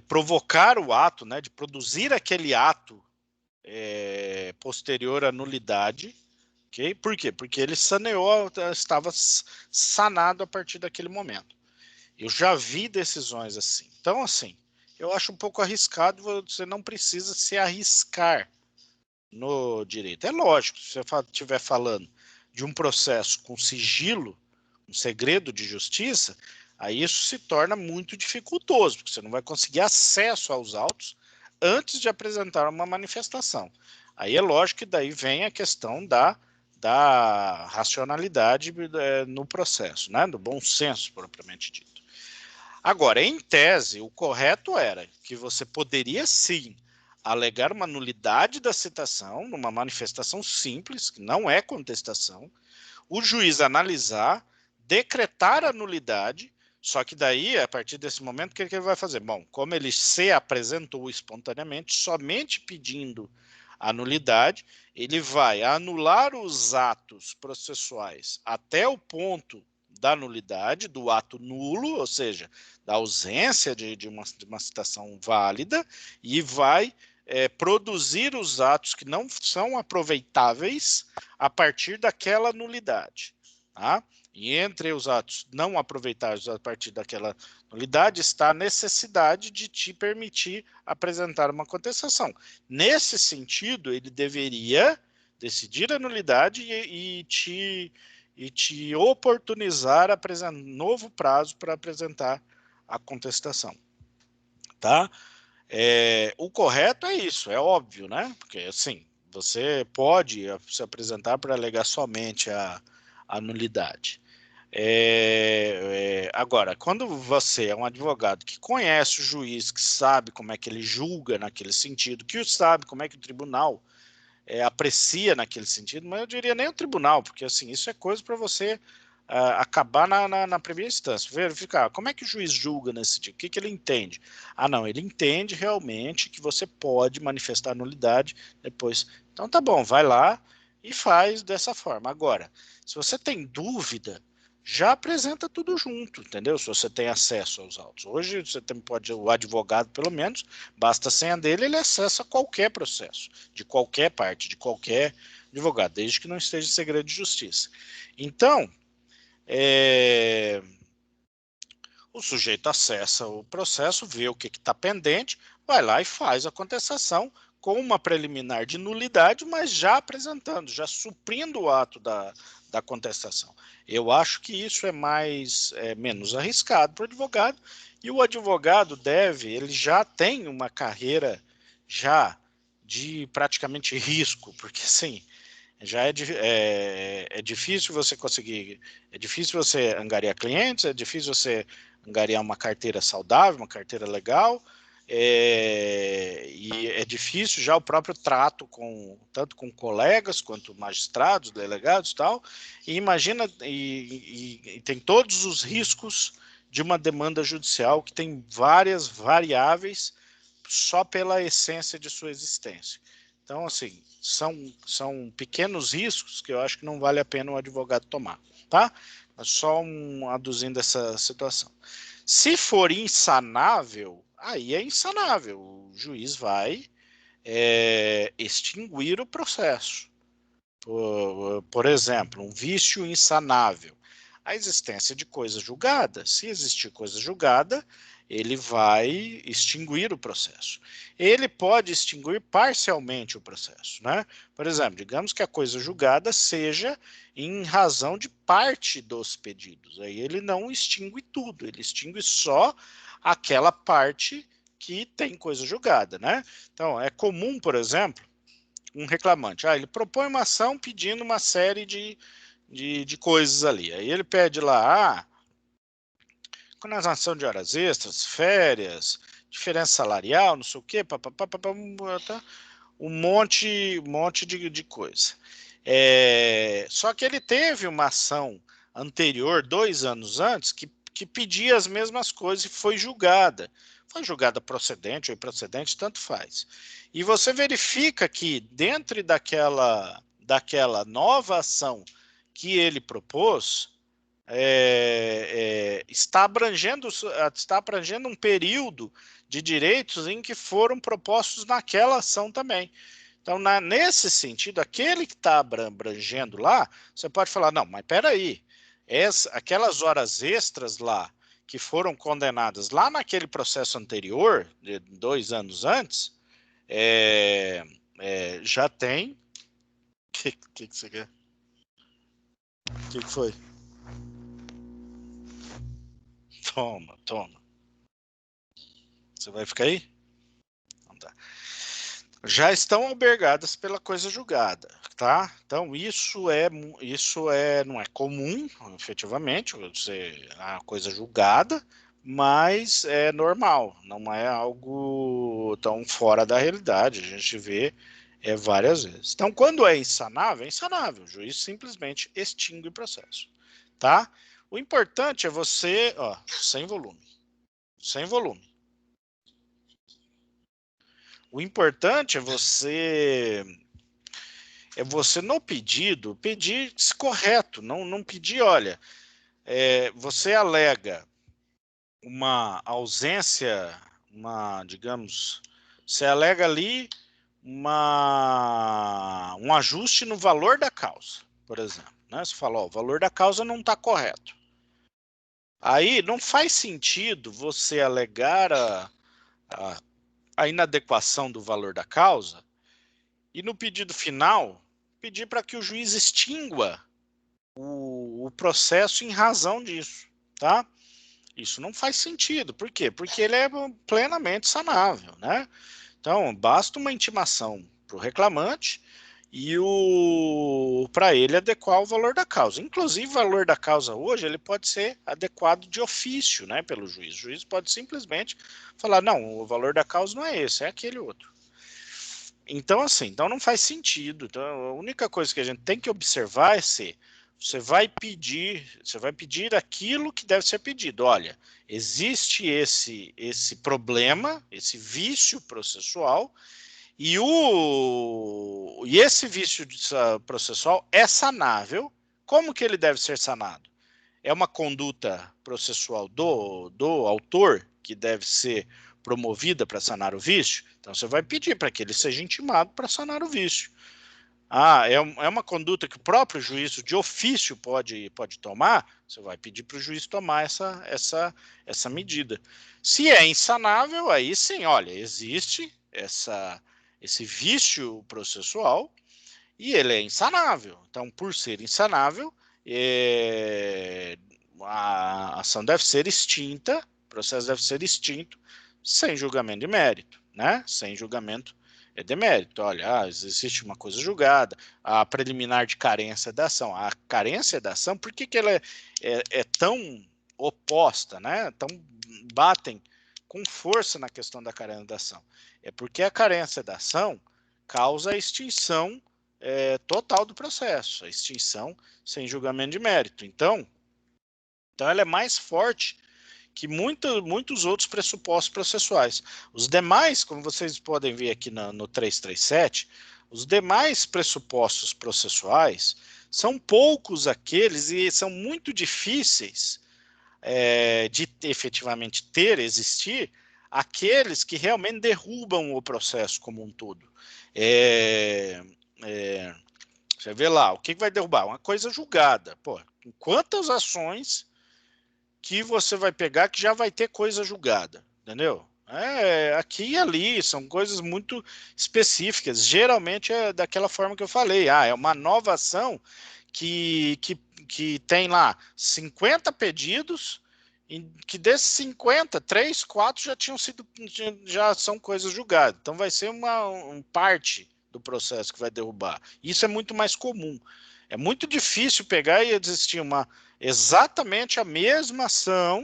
provocar o ato, né, de produzir aquele ato posterior à nulidade. Okay? Por quê? Porque ele estava sanado a partir daquele momento. Eu já vi decisões assim. Então, assim, eu acho um pouco arriscado, você não precisa se arriscar no direito. É lógico, se você estiver falando de um processo com sigilo, um segredo de justiça, aí isso se torna muito dificultoso, porque você não vai conseguir acesso aos autos antes de apresentar uma manifestação. Aí é lógico que daí vem a questão da racionalidade no processo, né? Do bom senso, propriamente dito. Agora, em tese, o correto era que você poderia sim alegar uma nulidade da citação, numa manifestação simples, que não é contestação, o juiz analisar, decretar a nulidade, só que daí, a partir desse momento, o que ele vai fazer? Bom, como ele se apresentou espontaneamente, somente pedindo a nulidade, ele vai anular os atos processuais até o ponto da nulidade, do ato nulo, ou seja, da ausência de uma citação válida, e vai produzir os atos que não são aproveitáveis a partir daquela nulidade. Tá? E entre os atos não aproveitados a partir daquela nulidade está a necessidade de te permitir apresentar uma contestação. Nesse sentido, ele deveria decidir a nulidade e te oportunizar novo prazo para apresentar a contestação. Tá? O correto é isso, é óbvio, né? Porque, assim, você pode se apresentar para alegar somente a nulidade. Agora, quando você é um advogado que conhece o juiz, que sabe como é que ele julga naquele sentido, que sabe como é que o tribunal aprecia naquele sentido, mas eu diria nem o tribunal, porque assim, isso é coisa para você acabar na primeira instância, verificar como é que o juiz julga nesse sentido, o que ele entende. Ah, não, ele entende realmente que você pode manifestar nulidade depois. Então tá bom, vai lá e faz dessa forma. Agora, se você tem dúvida, já apresenta tudo junto, entendeu? Se você tem acesso aos autos. Hoje você pode, o advogado, pelo menos, basta a senha dele, ele acessa qualquer processo, de qualquer parte, de qualquer advogado, desde que não esteja em segredo de justiça. Então, o sujeito acessa o processo, vê o que está pendente, vai lá e faz a contestação com uma preliminar de nulidade, mas já apresentando, já suprindo o ato da contestação. Eu acho que isso é menos arriscado para o advogado, e o advogado ele já tem uma carreira já de praticamente risco, porque assim, já é difícil você conseguir, é difícil você angariar clientes, é difícil você angariar uma carteira saudável, uma carteira legal, e é difícil já o próprio trato tanto com colegas quanto magistrados, delegados e tal, e imagina, e tem todos os riscos de uma demanda judicial que tem várias variáveis só pela essência de sua existência. Então, assim, são pequenos riscos que eu acho que não vale a pena o advogado tomar, tá? Mas só aduzindo essa situação. Se for insanável, aí é insanável. O juiz vai extinguir o processo. Por exemplo, um vício insanável. A existência de coisa julgada. Se existir coisa julgada, ele vai extinguir o processo. Ele pode extinguir parcialmente o processo, né? Por exemplo, digamos que a coisa julgada seja em razão de parte dos pedidos. Aí ele não extingue tudo, ele extingue só aquela parte que tem coisa julgada, né? Então, é comum, por exemplo, um reclamante, ele propõe uma ação pedindo uma série de coisas ali. Aí ele pede lá, condenação de horas extras, férias, diferença salarial, não sei o quê, um monte de coisa. Só que ele teve uma ação anterior, 2 anos antes, que pedia as mesmas coisas e foi julgada. Foi julgada procedente ou improcedente, tanto faz. E você verifica que dentro daquela nova ação que ele propôs, está abrangendo um período de direitos em que foram propostos naquela ação também. Então, nesse sentido, aquele que está abrangendo lá, você pode falar, não, mas espera aí, aquelas horas extras lá, que foram condenadas lá naquele processo anterior, de 2 anos antes, já tem... O que você quer? O que foi? Toma, toma. Você vai ficar aí? Não tá. Já estão albergadas pela coisa julgada, tá? Então isso não é comum, efetivamente, você a coisa julgada, mas é normal, não é algo tão fora da realidade. A gente vê várias vezes. Então, quando é insanável, o juiz simplesmente extingue o processo, tá? O importante é você, ó, sem volume, sem volume. O importante é você no pedido pedir correto, não pedir, olha, você alega uma ausência, digamos, você alega ali um ajuste no valor da causa, por exemplo. Né? Você fala, ó, o valor da causa não está correto. Aí não faz sentido você alegar a inadequação do valor da causa e no pedido final pedir para que o juiz extingua o processo em razão disso, tá? Isso não faz sentido. Por quê? Porque ele é plenamente sanável, né? Então, basta uma intimação para o reclamante e para ele adequar o valor da causa. Inclusive, o valor da causa hoje ele pode ser adequado de ofício, né, pelo juiz. O juiz pode simplesmente falar, não, o valor da causa não é esse, é aquele outro. Então, assim, então não faz sentido. Então, a única coisa que a gente tem que observar é se você vai pedir aquilo que deve ser pedido. Olha, existe esse problema, esse vício processual, e esse vício processual é sanável. Como que ele deve ser sanado? É uma conduta processual do autor que deve ser promovida para sanar o vício? Então você vai pedir para que ele seja intimado para sanar o vício. É uma conduta que o próprio juízo de ofício pode tomar, você vai pedir para o juiz tomar essa medida. Se é insanável, aí sim, olha, existe esse vício processual e ele é insanável. Então, por ser insanável, a ação deve ser extinta, o processo deve ser extinto, sem julgamento de mérito, né? Sem julgamento de mérito. Olha, existe uma coisa julgada, a preliminar de carência da ação. A carência da ação, por que ela é tão oposta, né? Tão batem com força na questão da carência da ação? É porque a carência da ação causa a extinção total do processo, a extinção sem julgamento de mérito. Então ela é mais forte que muitos outros pressupostos processuais. Os demais, como vocês podem ver aqui no 337, os demais pressupostos processuais são poucos aqueles e são muito difíceis de efetivamente existir, aqueles que realmente derrubam o processo como um todo. Você vê lá, o que vai derrubar? Uma coisa julgada. Pô, quantas ações que você vai pegar que já vai ter coisa julgada, entendeu? Aqui e ali, são coisas muito específicas. Geralmente é daquela forma que eu falei. É uma nova ação que tem lá 50 pedidos, e que desses 50, 3, 4 já são coisas julgadas. Então vai ser uma parte do processo que vai derrubar. Isso é muito mais comum. É muito difícil pegar e existir exatamente a mesma ação,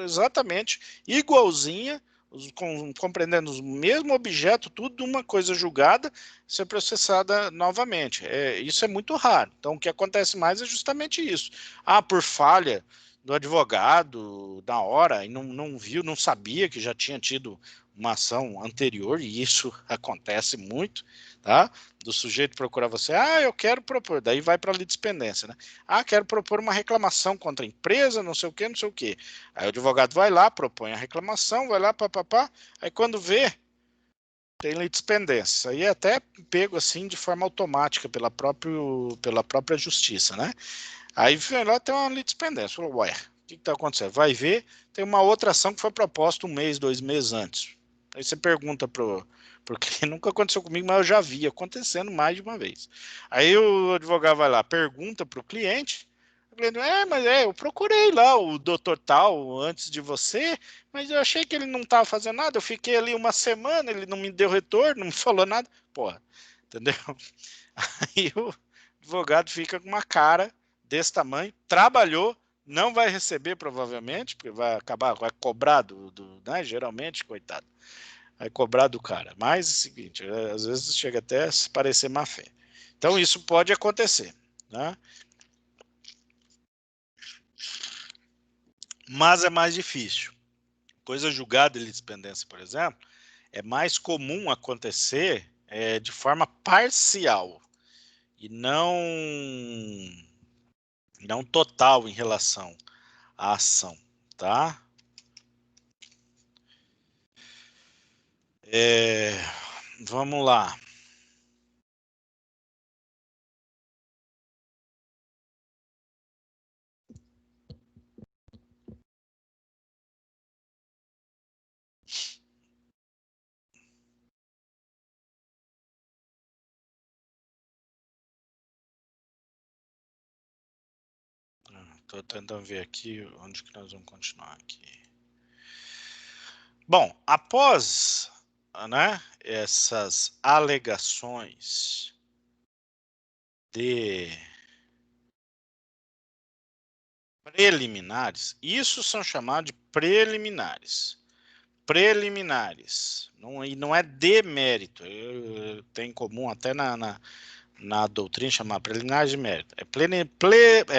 exatamente igualzinha, compreendendo o mesmo objeto, tudo de uma coisa julgada, ser processada novamente. Isso é muito raro. Então, o que acontece mais é justamente isso. Por falha do advogado na hora, e não viu, não sabia que já tinha tido uma ação anterior, e isso acontece muito, tá? Do sujeito procurar você, eu quero propor, daí vai para a litispendência, né? Quero propor uma reclamação contra a empresa, não sei o que, não sei o que. Aí o advogado vai lá, propõe a reclamação, vai lá, papapá, aí quando vê, tem litispendência. Aí é até pego assim de forma automática pela própria justiça, né? Aí vem lá, tem uma litispendência. Falou, ué, o que está acontecendo? Vai ver, tem uma outra ação que foi proposta 1 mês, 2 meses antes. Aí você pergunta pro cliente, nunca aconteceu comigo, mas eu já vi acontecendo mais de uma vez. Aí o advogado vai lá, pergunta pro cliente, o cliente, mas eu procurei lá o doutor tal antes de você, mas eu achei que ele não estava fazendo nada, eu fiquei ali uma semana, ele não me deu retorno, não me falou nada. Porra, entendeu? Aí o advogado fica com uma cara desse tamanho, trabalhou, não vai receber provavelmente, porque vai acabar, vai cobrar né, geralmente, coitado, vai cobrar do cara. Mas é o seguinte, às vezes chega até a se parecer má fé. Então isso pode acontecer, né? Mas é mais difícil. Coisa julgada de litispendência, por exemplo, é mais comum acontecer de forma parcial e não total em relação à ação, tá? Vamos lá. Estou tentando ver aqui onde que nós vamos continuar aqui. Bom, após, né, essas alegações de preliminares, isso são chamados de preliminares. Preliminares, e não é de mérito, tem em comum até na doutrina chamar preliminares de mérito, é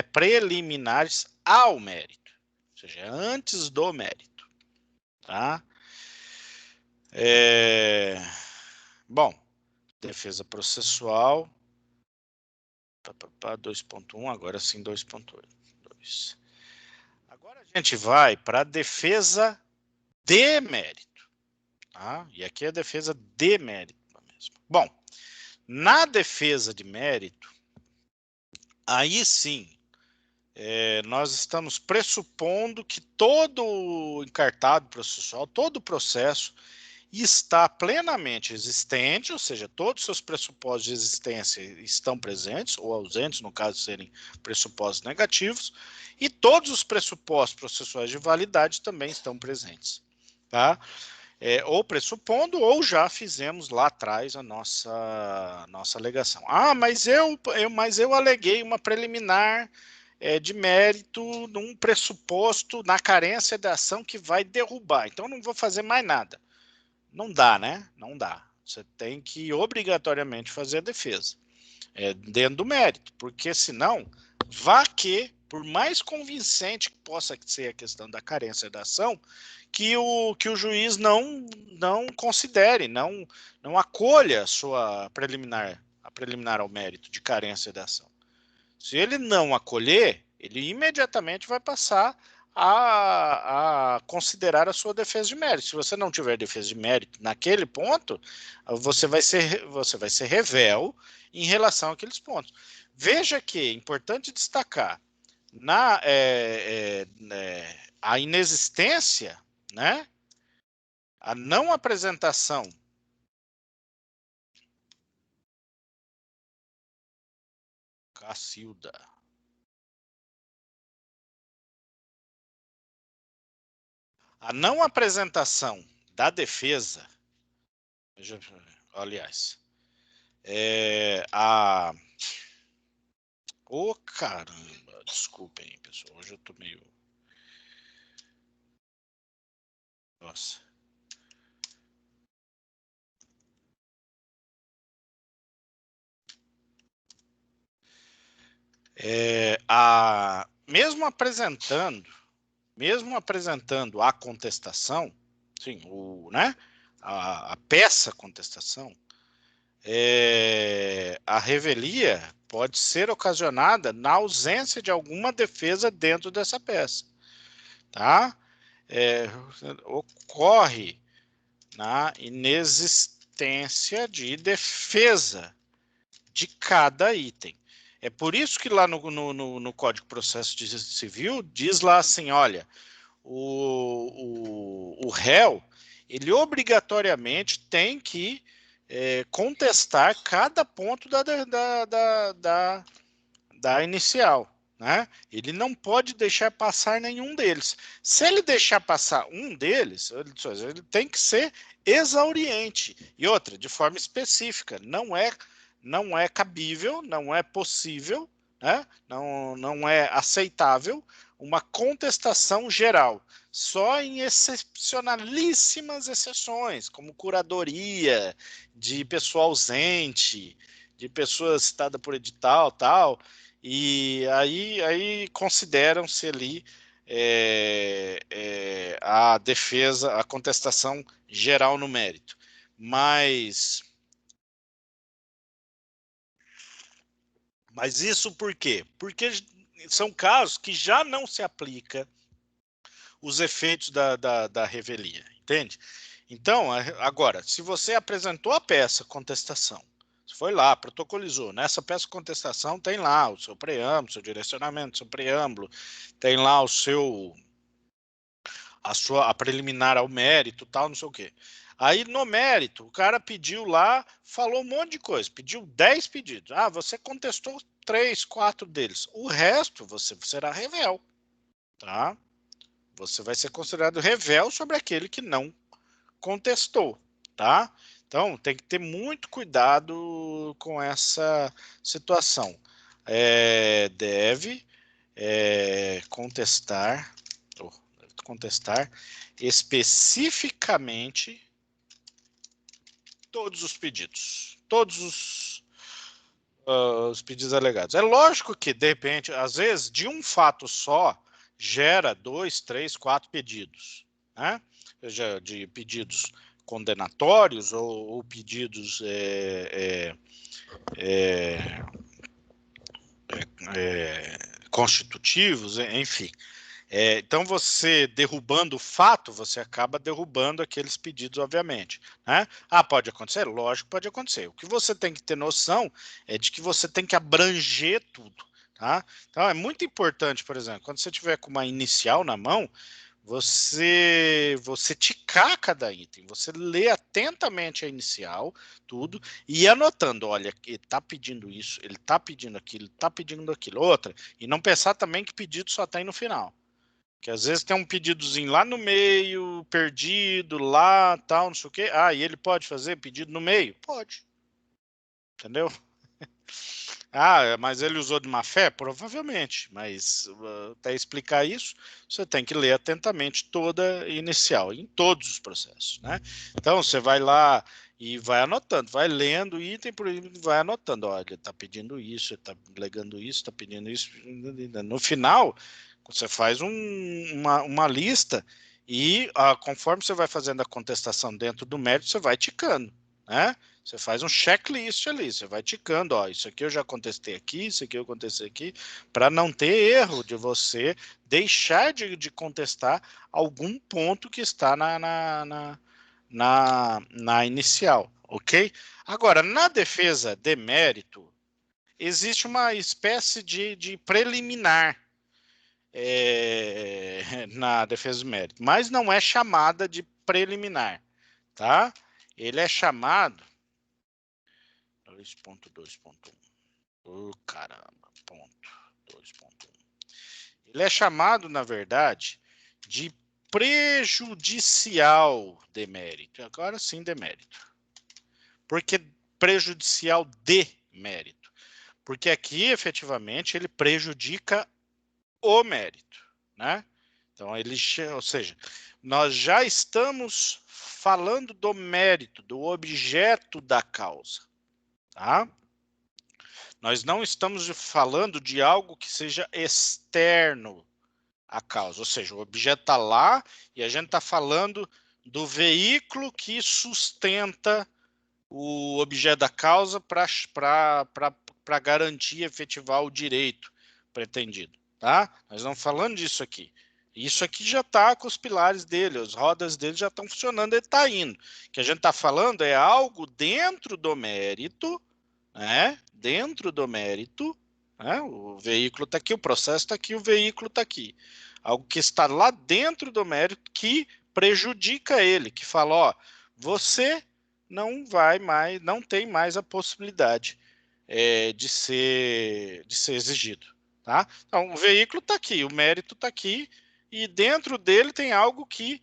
preliminares ao mérito, ou seja, antes do mérito, tá? Bom, defesa processual, 2.1, agora sim 2.8. Agora a gente vai para a defesa de mérito, tá? E aqui é a defesa de mérito mesmo. Bom, na defesa de mérito, aí sim, nós estamos pressupondo que todo o encartado processual, todo o processo está plenamente existente, ou seja, todos os seus pressupostos de existência estão presentes, ou ausentes, no caso de serem pressupostos negativos, e todos os pressupostos processuais de validade também estão presentes, tá? Ou pressupondo, ou já fizemos lá atrás a nossa alegação. Mas eu aleguei uma preliminar de mérito num pressuposto na carência da ação que vai derrubar, então não vou fazer mais nada. Não dá, né? Não dá. Você tem que obrigatoriamente fazer a defesa dentro do mérito, porque senão, por mais convincente que possa ser a questão da carência da ação, que o juiz não considere, não acolha a preliminar ao mérito de carência da ação. Se ele não acolher, ele imediatamente vai passar a considerar a sua defesa de mérito. Se você não tiver defesa de mérito naquele ponto, você vai ser revel em relação àqueles pontos. Veja que é importante destacar a inexistência, né? A não apresentação Cacilda. A não apresentação da defesa, aliás, caramba, desculpem, pessoal, hoje eu tô meio... Nossa. Mesmo apresentando a contestação, sim, né, a peça contestação, a revelia pode ser ocasionada na ausência de alguma defesa dentro dessa peça, tá? Ocorre na inexistência de defesa de cada item. É por isso que lá no Código de Processo Civil diz lá assim, olha, o réu, ele obrigatoriamente tem que contestar cada ponto da inicial, né? Ele não pode deixar passar nenhum deles. Se ele deixar passar um deles, ele tem que ser exauriente. E outra, de forma específica, não é cabível, não é possível, né? Não é aceitável uma contestação geral. Só em excepcionalíssimas exceções, como curadoria de pessoa ausente, de pessoa citada por edital, tal, e aí consideram-se ali a defesa, a contestação geral no mérito. Mas isso por quê? Porque são casos que já não se aplica os efeitos da revelia, entende? Então, agora, se você apresentou a peça contestação, você foi lá, protocolizou, nessa peça contestação tem lá o seu preâmbulo, seu direcionamento, seu preâmbulo, tem lá a preliminar ao mérito, tal, não sei o quê. Aí, no mérito, o cara pediu lá, falou um monte de coisa, pediu 10 pedidos. Ah, você contestou 3, 4 deles. O resto, você será revel, tá? Você vai ser considerado revel sobre aquele que não contestou, tá? Então, tem que ter muito cuidado com essa situação. Deve contestar especificamente todos os pedidos, os pedidos alegados. É lógico que, de repente, às vezes, de um fato só, gera 2, 3, 4 pedidos, né? Seja de pedidos condenatórios ou pedidos constitutivos, enfim. Então, você derrubando o fato, você acaba derrubando aqueles pedidos, obviamente, né? Ah, pode acontecer? Lógico que pode acontecer. O que você tem que ter noção é de que você tem que abranger tudo, tá? Então, é muito importante, por exemplo, quando você tiver com uma inicial na mão, você ticar cada item, você lê atentamente a inicial, tudo, e ir anotando, olha, ele está pedindo isso, ele está pedindo aquilo, ele está pedindo aquilo, outra, e não pensar também que pedido só tem no final. Que às vezes tem um pedidozinho lá no meio, perdido, lá, tal, não sei o quê. Ah, e ele pode fazer pedido no meio? Pode. Entendeu? Ah, mas ele usou de má fé? Provavelmente. Mas até explicar isso, você tem que ler atentamente toda a inicial, em todos os processos, né? Então, você vai lá e vai anotando, vai lendo item por item, vai anotando. Olha, ele está pedindo isso, ele está alegando isso, está pedindo isso. No final, você faz uma lista e conforme você vai fazendo a contestação dentro do mérito, você vai ticando, né? Você faz um checklist ali, você vai ticando, ó, isso aqui eu já contestei aqui, isso aqui eu contestei aqui, para não ter erro de você deixar de contestar algum ponto que está na inicial, ok? Agora, na defesa de mérito, existe uma espécie de preliminar, na defesa do mérito, mas não é chamada de preliminar, tá? Ele é chamado 2.2.1. Caramba, ponto 2.1. Ele é chamado, na verdade, de prejudicial demérito. Agora sim, demérito. Por que prejudicial de mérito? Porque aqui, efetivamente, ele prejudica o mérito, né? Então, ou seja, nós já estamos falando do mérito, do objeto da causa, tá? Nós não estamos falando de algo que seja externo à causa, ou seja, o objeto está lá e a gente está falando do veículo que sustenta o objeto da causa para garantir efetivar o direito pretendido, tá? Nós não falando disso aqui. Isso aqui já está com os pilares dele, as rodas dele já estão funcionando, ele está indo. O que a gente está falando é algo dentro do mérito, né? Dentro do mérito, né? O veículo está aqui, o processo está aqui, o veículo está aqui. Algo que está lá dentro do mérito que prejudica ele, que fala, ó, você não vai mais, não tem mais a possibilidade de ser exigido, tá? Então, o veículo está aqui, o mérito está aqui, e dentro dele tem algo que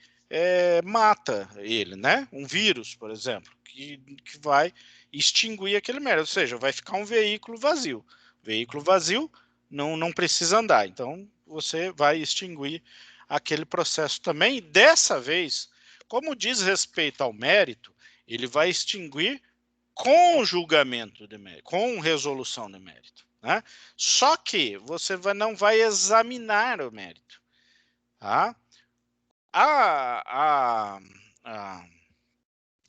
mata ele, né? Um vírus, por exemplo, que vai extinguir aquele mérito, ou seja, vai ficar um veículo vazio. Veículo vazio não precisa andar, então você vai extinguir aquele processo também. Dessa vez, como diz respeito ao mérito, ele vai extinguir com julgamento de mérito, com resolução de mérito, né? Só que você não vai examinar o mérito, tá? A, a,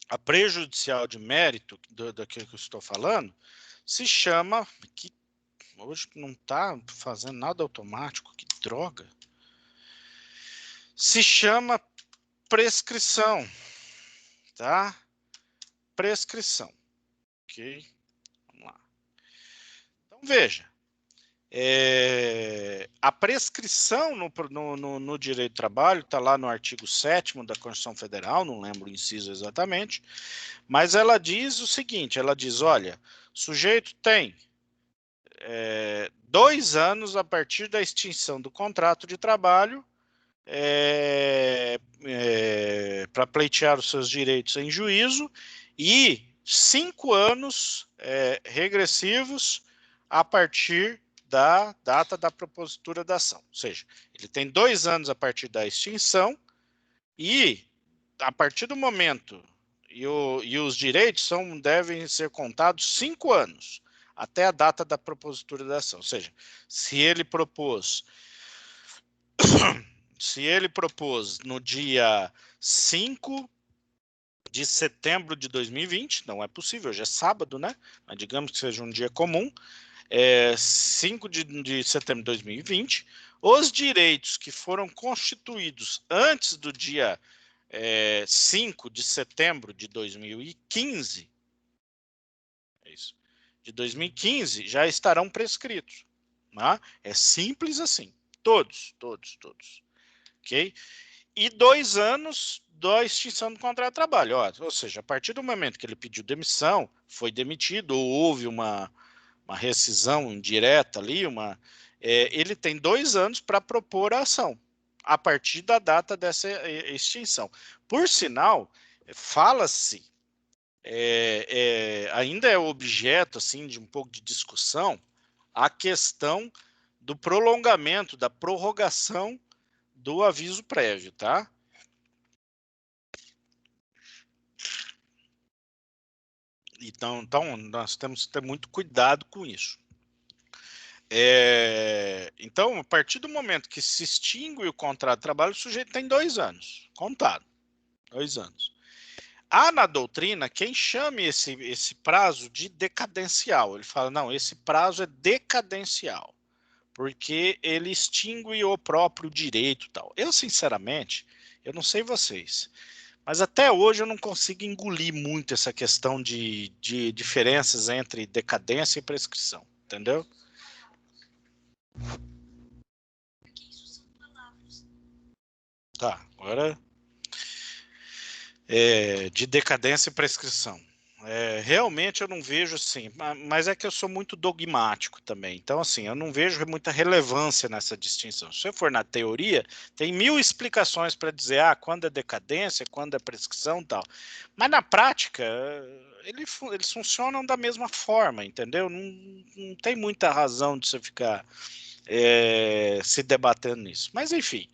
a prejudicial de mérito daquilo que eu estou falando se chama, que hoje não está fazendo nada automático, que droga, se chama prescrição, tá? Prescrição, ok? Vamos lá. Então veja, a prescrição no direito do trabalho está lá no artigo 7º da Constituição Federal, não lembro o inciso exatamente, mas ela diz o seguinte, ela diz, olha, o sujeito tem 2 anos a partir da extinção do contrato de trabalho para pleitear os seus direitos em juízo e 5 anos regressivos a partir da data da propositura da ação. Ou seja, ele tem 2 anos a partir da extinção e, a partir do momento, e os direitos devem ser contados 5 anos até a data da propositura da ação. Ou seja, se ele propôs no dia 5 de setembro de 2020, não é possível, hoje é sábado, né? Mas digamos que seja um dia comum, 5 de setembro de 2020, os direitos que foram constituídos antes do dia 5 de setembro de 2015, de 2015, já estarão prescritos. Tá? É simples assim. Todos. Ok? E 2 anos da extinção do contrato de trabalho. Ou seja, a partir do momento que ele pediu demissão, foi demitido, ou houve uma rescisão indireta ali, ele tem 2 anos para propor a ação, a partir da data dessa extinção. Por sinal, fala-se, ainda é objeto assim, de um pouco de discussão, a questão do prolongamento, da prorrogação do aviso prévio, tá? Então nós temos que ter muito cuidado com isso. Então, a partir do momento que se extingue o contrato de trabalho, o sujeito tem 2 anos, contado, 2 anos. Há na doutrina quem chame esse prazo de decadencial. Ele fala, não, esse prazo é decadencial, porque ele extingue o próprio direito. Tal. Eu, sinceramente, eu não sei vocês, mas até hoje eu não consigo engolir muito essa questão de diferenças entre decadência e prescrição, entendeu? Tá, agora de decadência e prescrição. Realmente eu não vejo assim, mas é que eu sou muito dogmático também. Então, assim, eu não vejo muita relevância nessa distinção. Se você for na teoria, tem 1000 explicações para dizer quando é decadência, quando é prescrição e tal. Mas na prática, eles funcionam da mesma forma, entendeu? Não tem muita razão de você ficar se debatendo nisso. Mas, enfim.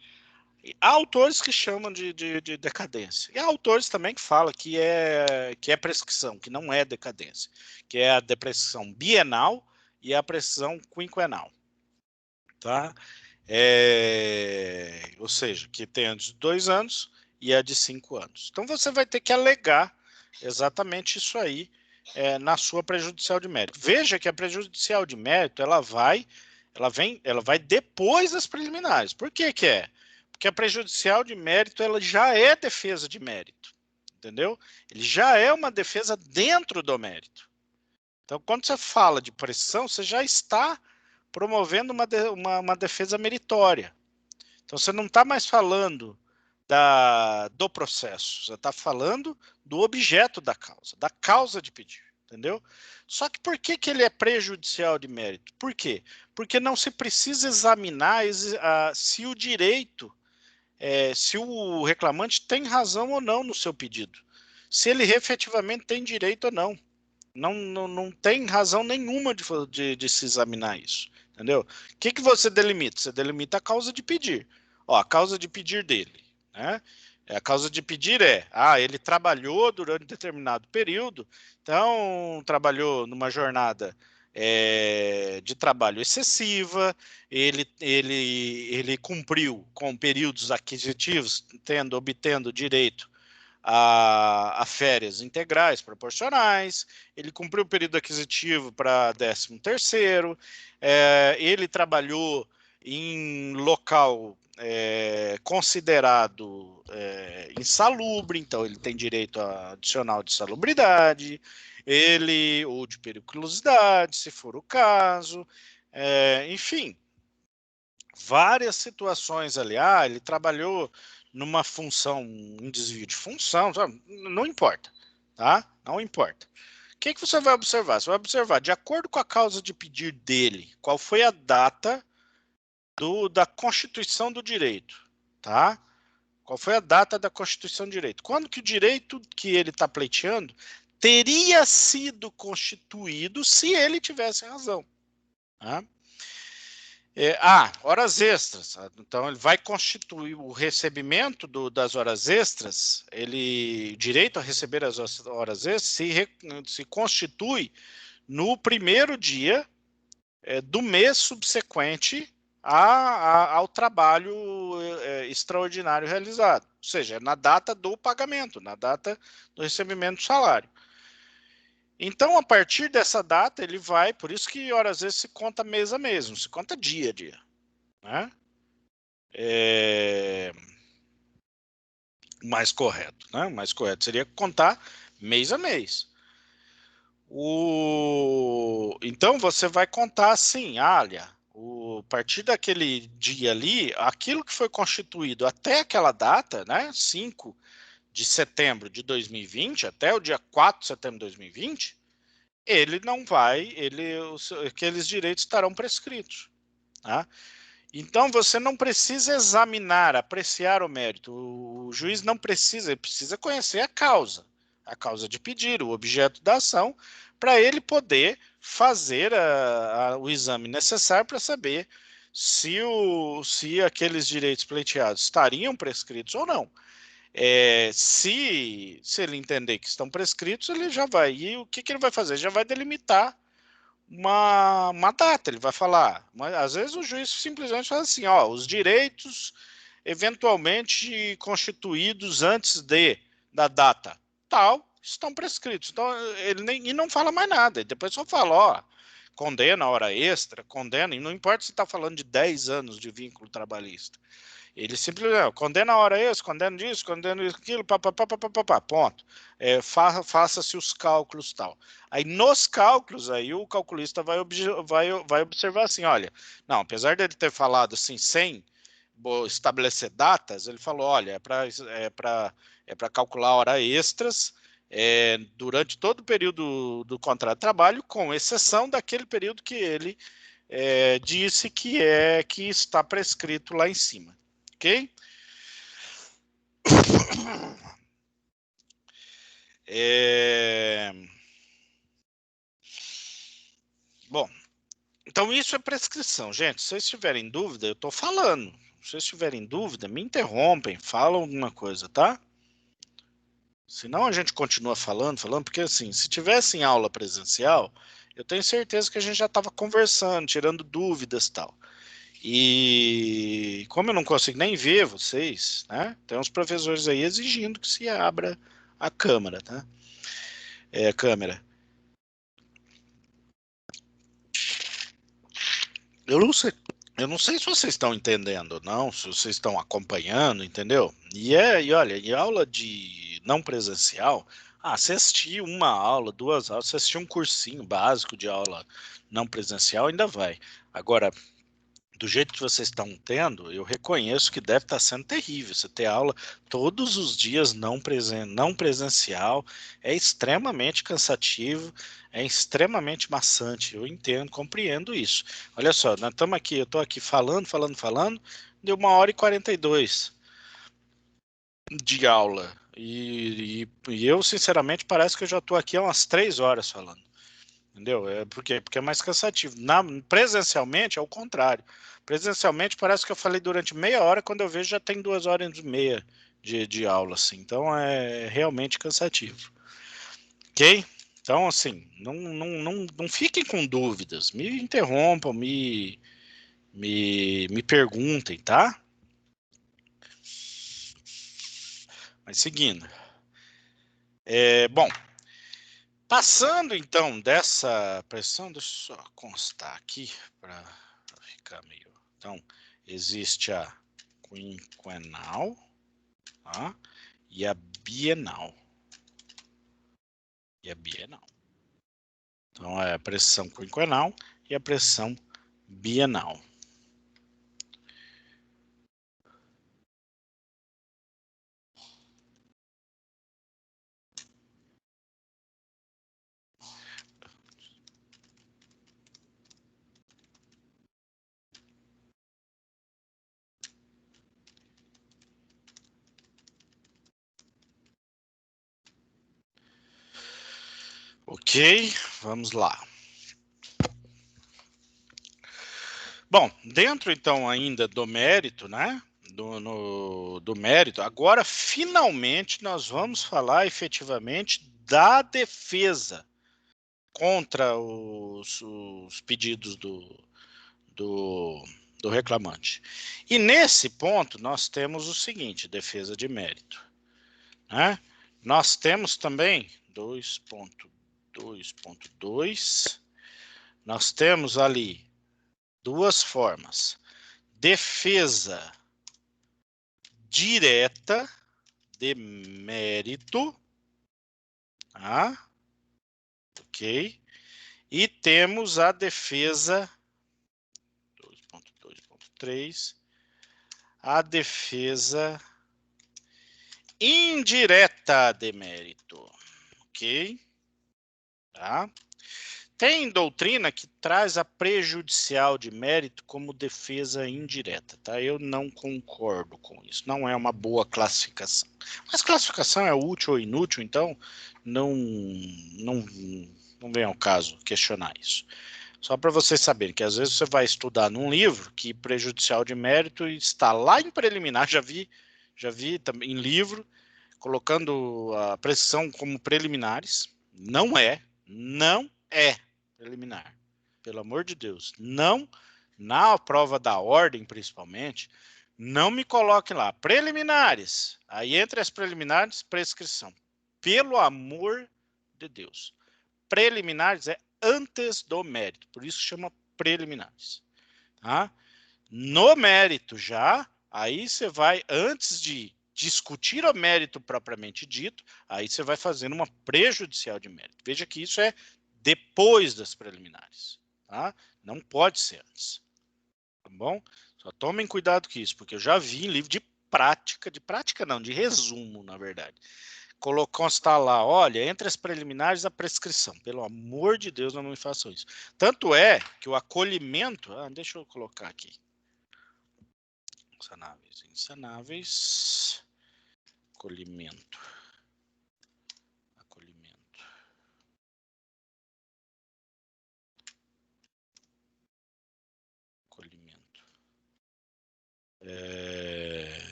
Há autores que chamam de decadência. E há autores também que falam que é prescrição, que não é decadência. Que é a prescrição bienal e a prescrição quinquenal. Tá? Ou seja, que tem a de 2 anos e a de 5 anos. Então você vai ter que alegar exatamente isso aí na sua prejudicial de mérito. Veja que a prejudicial de mérito ela vai depois das preliminares. Por que que é? Porque a prejudicial de mérito ela já é defesa de mérito, entendeu? Ele já é uma defesa dentro do mérito. Então, quando você fala de pressão, você já está promovendo uma defesa meritória. Então, você não está mais falando do processo, você está falando do objeto da causa de pedir, entendeu? Só que por que ele é prejudicial de mérito? Por quê? Porque não se precisa examinar se o direito, se o reclamante tem razão ou não no seu pedido, se ele efetivamente tem direito ou não. Não tem razão nenhuma de se examinar isso, entendeu? O que você delimita? Você delimita a causa de pedir. Ó, a causa de pedir dele, né? A causa de pedir ele trabalhou durante determinado período, então trabalhou numa jornada de trabalho excessiva, ele cumpriu com períodos aquisitivos, obtendo direito a férias integrais proporcionais, ele cumpriu o período aquisitivo para 13º, ele trabalhou em local considerado insalubre, então ele tem direito adicional de salubridade, ou de periculosidade, se for o caso, enfim, várias situações ali. Ele trabalhou numa função, um desvio de função, não importa, tá? Não importa. O que você vai observar? Você vai observar, de acordo com a causa de pedir dele, qual foi a data da constituição do direito, tá? Qual foi a data da constituição do direito? Quando que o direito que ele está pleiteando teria sido constituído se ele tivesse razão, tá? Horas extras. Então, ele vai constituir o recebimento das horas extras, direito a receber as horas extras se constitui no primeiro dia do mês subsequente ao trabalho extraordinário realizado. Ou seja, na data do pagamento, na data do recebimento do salário. Então, a partir dessa data, ele vai, por isso que horas vezes se conta mês a mês, não se conta dia a dia, né? Mais correto, né? Mais correto seria contar mês a mês. Então, você vai contar assim, olha, a partir daquele dia ali, aquilo que foi constituído até aquela data, né? 5 de setembro de 2020, até o dia 4 de setembro de 2020, ele não vai, aqueles direitos estarão prescritos, tá? Então, você não precisa examinar, apreciar o mérito. O juiz não precisa, ele precisa conhecer a causa de pedir, o objeto da ação, para ele poder fazer o exame necessário para saber se aqueles direitos pleiteados estariam prescritos ou não. Se ele entender que estão prescritos, ele já vai. E o que ele vai fazer? Já vai delimitar uma data, ele vai falar. Mas às vezes o juiz simplesmente fala assim, os direitos eventualmente constituídos antes da data tal estão prescritos. Então ele não fala mais nada, ele depois só fala, condena a hora extra, condena, e não importa se está falando de 10 anos de vínculo trabalhista. Ele simplesmente condena a hora extra, condena isso, condena aquilo, ponto. Faça-se os cálculos tal. Aí nos cálculos, aí o calculista vai observar assim, olha, não, apesar dele ter falado assim, sem estabelecer datas, ele falou, olha, é para calcular hora extras durante todo o período do contrato de trabalho, com exceção daquele período que ele disse que está prescrito lá em cima. Ok? Bom, então isso é prescrição. Gente, se vocês tiverem dúvida, eu estou falando. Se vocês tiverem dúvida, me interrompem, falam alguma coisa, tá? Senão a gente continua falando, porque assim, se tivesse em aula presencial, eu tenho certeza que a gente já estava conversando, tirando dúvidas e tal. E como eu não consigo nem ver vocês, né? Tem uns professores aí exigindo que se abra a câmera, tá? A câmera. Eu não sei se vocês estão entendendo ou não, se vocês estão acompanhando, entendeu? E olha, em aula de não presencial, você assistir uma aula, 2 aulas, você assistir um cursinho básico de aula não presencial, ainda vai. Agora, do jeito que vocês estão tendo, eu reconheço que deve estar sendo terrível. Você ter aula todos os dias não presencial é extremamente cansativo, é extremamente maçante. Eu entendo, compreendo isso. Olha só, nós estamos aqui, eu estou aqui falando, deu 1h42 de aula. E eu, sinceramente, parece que eu já estou aqui há umas 3 horas falando. Entendeu? Por quê? Porque é mais cansativo. Presencialmente é o contrário. Presencialmente parece que eu falei durante meia hora, quando eu vejo já tem 2 horas e meia de aula, assim. Então é realmente cansativo. Ok? Então, assim, não fiquem com dúvidas. Me interrompam, me perguntem, tá? Mas seguindo. Bom, passando então dessa pressão, deixa eu só constar aqui para ficar meio. Então, existe a quinquenal, tá? E a bienal. Então, é a pressão quinquenal e a pressão bienal. Ok, vamos lá. Bom, dentro então ainda do mérito, né? Do mérito, agora finalmente nós vamos falar efetivamente da defesa contra os pedidos do, do reclamante. E nesse ponto nós temos o seguinte, defesa de mérito, né? Nós temos também 2.2, nós temos ali duas formas. Defesa direta de mérito, tá? Ok? E temos a defesa 2.2.3, a defesa indireta de mérito, ok? Tá? Tem doutrina que traz a prejudicial de mérito como defesa indireta, tá? Eu não concordo com isso, não é uma boa classificação. Mas classificação é útil ou inútil, então não, não vem ao caso questionar isso. Só para vocês saberem que às vezes você vai estudar num livro que prejudicial de mérito está lá em preliminar, já vi também em livro, colocando a pressão como preliminares. Não é preliminar. Pelo amor de Deus. Não, na prova da ordem, principalmente, não me coloque lá. Preliminares. Aí entre as preliminares, prescrição. Pelo amor de Deus. Preliminares é antes do mérito. Por isso chama preliminares. Tá? No mérito já, aí você vai, antes de discutir o mérito propriamente dito, aí você vai fazendo uma prejudicial de mérito. Veja que isso é depois das preliminares, tá? Não pode ser antes, tá bom? Só tomem cuidado com isso, porque eu já vi em livro de prática não, de resumo, na verdade. Constar lá, olha, entre as preliminares a prescrição. Pelo amor de Deus, não me façam isso. Tanto é que o acolhimento, deixa eu colocar aqui. Insanáveis, acolhimento,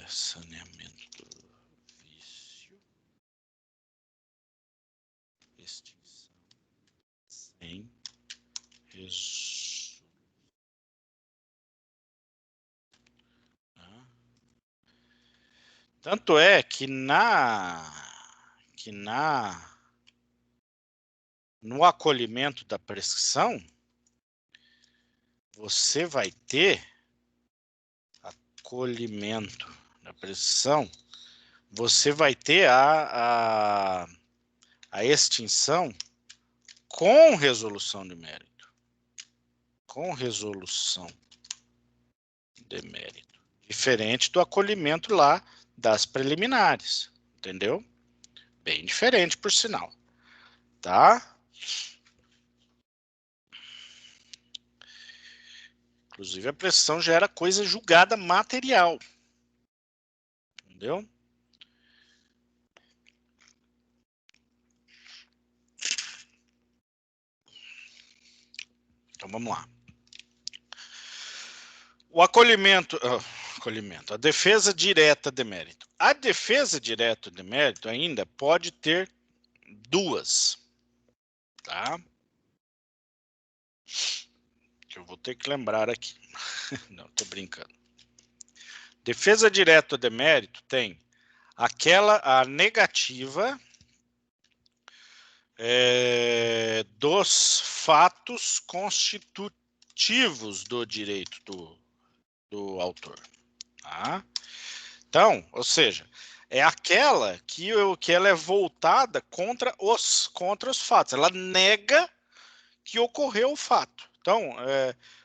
saneamento do vício, extinção, sem resolução. Tanto é que no acolhimento da prescrição, você vai ter acolhimento da prescrição, você vai ter a extinção com resolução de mérito. Com resolução demérito. Diferente do acolhimento lá das preliminares, entendeu? Bem diferente, por sinal. Tá? Inclusive, a prestação já era coisa julgada material. Entendeu? Então, vamos lá. O acolhimento, a defesa direta de mérito. A defesa direta de mérito ainda pode ter duas, tá? Que eu vou ter que lembrar aqui. Não, tô brincando. Defesa direta de mérito tem a negativa dos fatos constitutivos do direito do autor. Tá? Então, ou seja, é aquela que ela é voltada contra os fatos. Ela nega que ocorreu o fato. Então,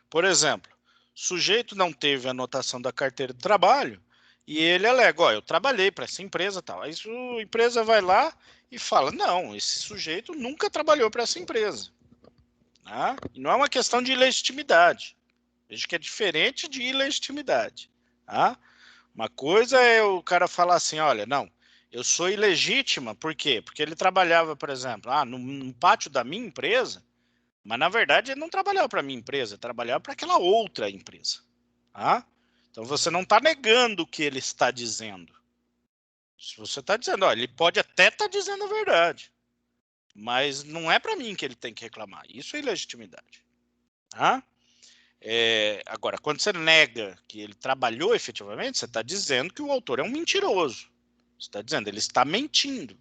por exemplo, o sujeito não teve a anotação da carteira de trabalho e ele alega, eu trabalhei para essa empresa, tal. Aí a empresa vai lá e fala, não, esse sujeito nunca trabalhou para essa empresa. Né? E não é uma questão de ilegitimidade. Veja que é diferente de ilegitimidade. Tá? Uma coisa é o cara falar assim, olha, não, eu sou ilegítima, por quê? Porque ele trabalhava, por exemplo, no pátio da minha empresa, mas na verdade ele não trabalhava para a minha empresa, trabalhava para aquela outra empresa. Tá? Então você não está negando o que ele está dizendo. Se você está dizendo, olha, ele pode até estar dizendo a verdade, mas não é para mim que ele tem que reclamar. Isso é ilegitimidade. Tá? Agora, quando você nega que ele trabalhou efetivamente, você está dizendo que o autor é um mentiroso. Você está dizendo, ele está mentindo.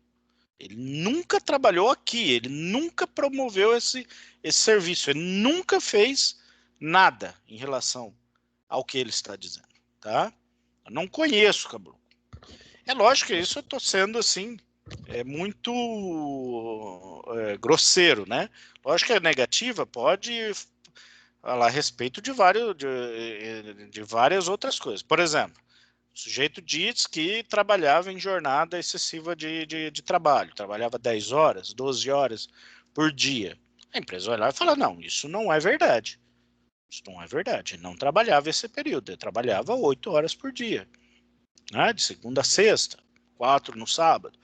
Ele nunca trabalhou aqui, ele nunca promoveu esse serviço, ele nunca fez nada em relação ao que ele está dizendo. Tá? Eu não conheço o Caboclo. É lógico que isso eu estou sendo assim, muito grosseiro, né? Lógico que a negativa pode falar a respeito de várias outras coisas. Por exemplo, o sujeito diz que trabalhava em jornada excessiva de trabalho, trabalhava 10 horas, 12 horas por dia. A empresa vai lá e fala, não, isso não é verdade. Isso não é verdade. Ele não trabalhava esse período, ele trabalhava 8 horas por dia. Né? De segunda a sexta, 4 no sábado.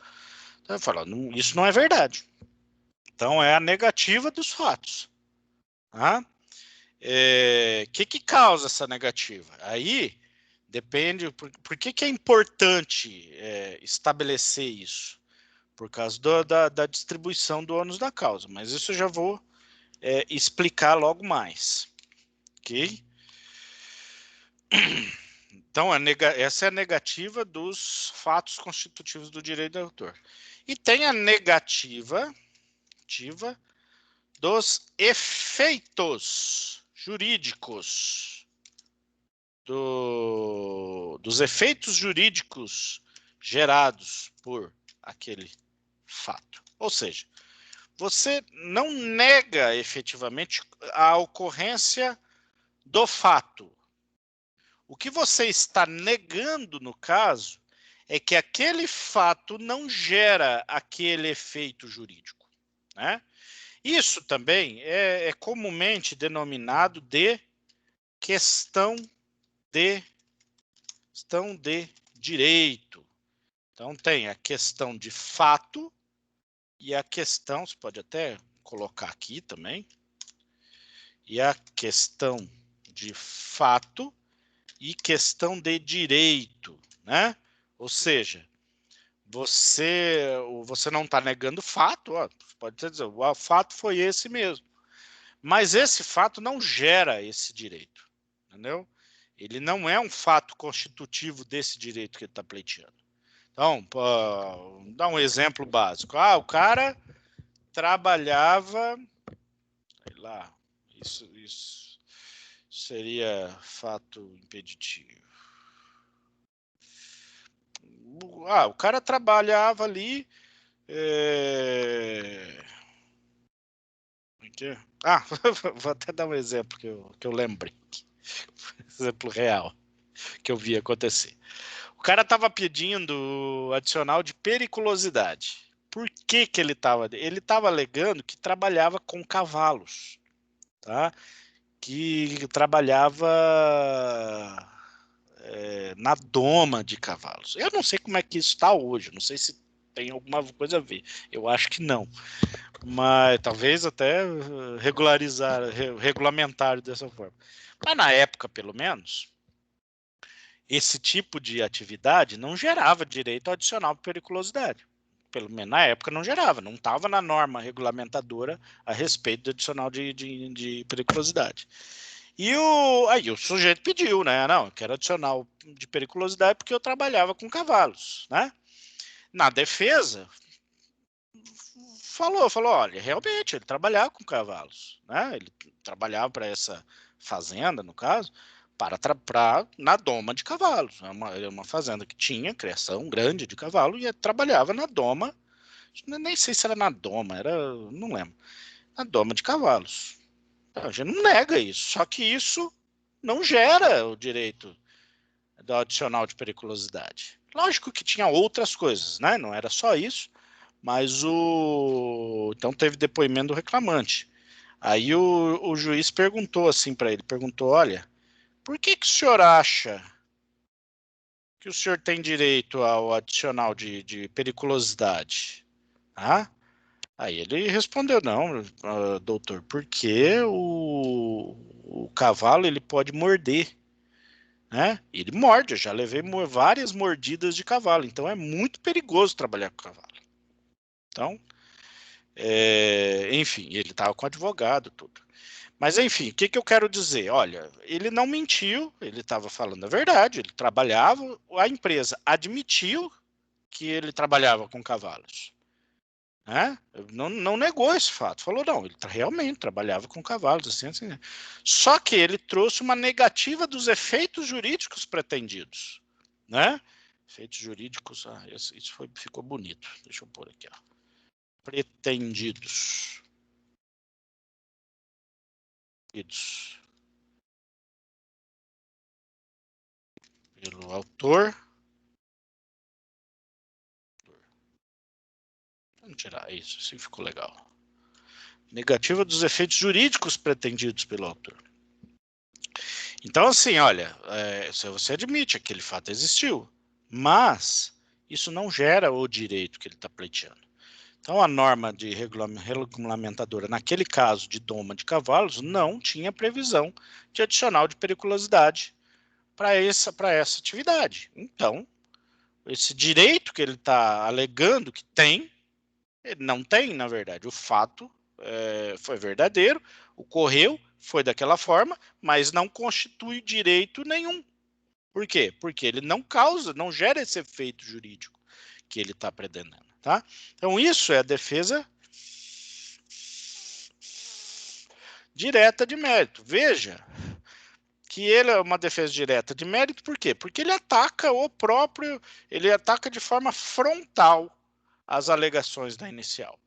Então, ele fala, isso não é verdade. Então, é a negativa dos fatos. Tá? Que causa essa negativa? Aí depende. Por que é importante estabelecer isso? Por causa da distribuição do ônus da causa. Mas isso eu já vou explicar logo mais. Ok? Então, essa é a negativa dos fatos constitutivos do direito do autor. E tem a negativa dos efeitos jurídicos. Dos efeitos jurídicos gerados por aquele fato. Ou seja, você não nega efetivamente a ocorrência do fato. O que você está negando, no caso, é que aquele fato não gera aquele efeito jurídico. Né? Isso também é comumente denominado de questão de direito. Então, tem a questão de fato e a questão, você pode até colocar aqui também, e a questão de fato e questão de direito, né? Ou seja, você não está negando fato, pode dizer, o fato foi esse mesmo, mas esse fato não gera esse direito, entendeu? Ele não é um fato constitutivo desse direito que ele está pleiteando. Então, vou dar um exemplo básico. O cara trabalhava, sei lá, isso seria fato impeditivo. O cara trabalhava ali. Vou até dar um exemplo que eu lembrei. Exemplo real. que eu vi acontecer. O cara estava pedindo adicional de periculosidade. Por que que ele estava? Ele estava alegando que trabalhava com cavalos, tá? Que trabalhava na doma de cavalos. Eu não sei como é que isso está hoje, não sei se tem alguma coisa a ver. Eu acho que não. Mas talvez até regulamentar dessa forma. Mas na época, pelo menos, esse tipo de atividade não gerava direito adicional por periculosidade. Pelo menos na época não gerava, não estava na norma regulamentadora a respeito do adicional de periculosidade. E aí o sujeito pediu, né? Não, eu quero adicional de periculosidade porque eu trabalhava com cavalos, né? Na defesa, falou, olha, realmente, ele trabalhava com cavalos, né? Ele trabalhava para essa fazenda, no caso, na doma de cavalos. É uma fazenda que tinha criação grande de cavalo e trabalhava na doma, nem sei se era na doma, não lembro, na doma de cavalos. A gente não nega isso, só que isso não gera o direito do adicional de periculosidade. Lógico que tinha outras coisas, né? Não era só isso, mas então teve depoimento do reclamante. Aí o juiz perguntou assim para ele, perguntou, olha, por que o senhor acha que o senhor tem direito ao adicional de periculosidade? Ah? Aí ele respondeu, não, doutor, porque o cavalo ele pode morder, né? Ele morde, eu já levei várias mordidas de cavalo, então é muito perigoso trabalhar com cavalo. Então, enfim, ele estava com advogado, tudo. Mas, enfim, o que eu quero dizer? Olha, ele não mentiu, ele estava falando a verdade, ele trabalhava, a empresa admitiu que ele trabalhava com cavalos. Né? Não negou esse fato, falou, não, ele realmente trabalhava com cavalos, assim. Só que ele trouxe uma negativa dos efeitos jurídicos pretendidos. Né? Efeitos jurídicos, isso ficou bonito. Deixa eu pôr aqui, ó. Pretendidos. Pelo autor. Vamos tirar isso, assim ficou legal. Negativa dos efeitos jurídicos pretendidos pelo autor. Então, assim, olha, se você admite aquele fato existiu, mas isso não gera o direito que ele está pleiteando. Então, a norma de regulamentadora, naquele caso de doma de cavalos, não tinha previsão de adicional de periculosidade para essa atividade. Então, esse direito que ele está alegando que tem, ele não tem, na verdade. O fato foi verdadeiro, ocorreu, foi daquela forma, mas não constitui direito nenhum. Por quê? Porque ele não causa, não gera esse efeito jurídico que ele está pretendendo. Tá? Então, isso é a defesa direta de mérito. Veja que ele é uma defesa direta de mérito, por quê? Porque ele ataca ele ataca de forma frontal as alegações da inicial.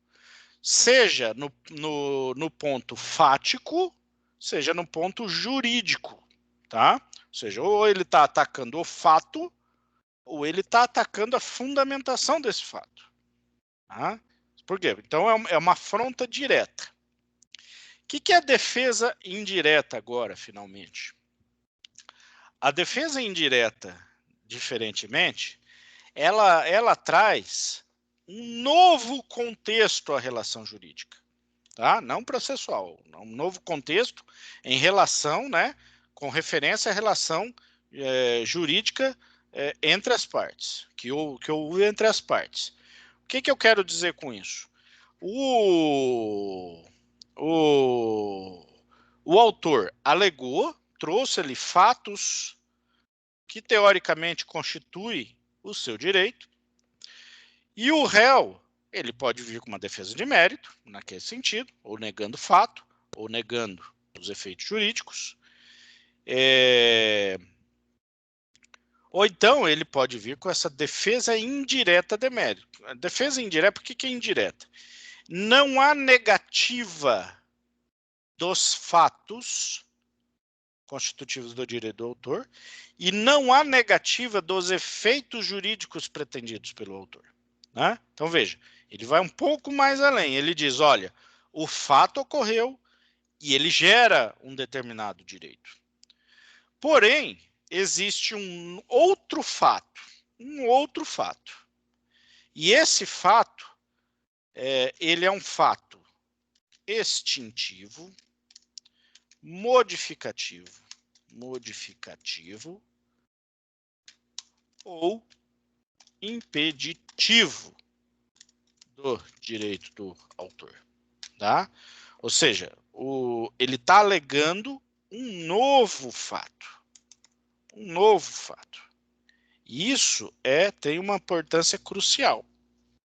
Seja no ponto fático, seja no ponto jurídico, tá? Ou seja, ou ele está atacando o fato, ou ele está atacando a fundamentação desse fato. Tá? Por quê? Então é uma afronta direta. O que é a defesa indireta agora, finalmente? A defesa indireta, diferentemente, ela traz um novo contexto à relação jurídica, tá? Não processual, um novo contexto em relação, né, com referência à relação jurídica entre as partes, que houve entre as partes. O que eu quero dizer com isso? O autor alegou, trouxe ali fatos que teoricamente constituem o seu direito, e o réu, ele pode vir com uma defesa de mérito, naquele sentido, ou negando fato, ou negando os efeitos jurídicos, ou então ele pode vir com essa defesa indireta de mérito. A defesa indireta, por que é indireta? Não há negativa dos fatos constitutivos do direito do autor e não há negativa dos efeitos jurídicos pretendidos pelo autor. Né? Então, veja, ele vai um pouco mais além. Ele diz, olha, o fato ocorreu e ele gera um determinado direito. Porém, existe um outro fato. E esse fato, ele é um fato extintivo, modificativo ou impeditivo do direito do autor, tá? Ou seja, ele está alegando um novo fato. E isso tem uma importância crucial.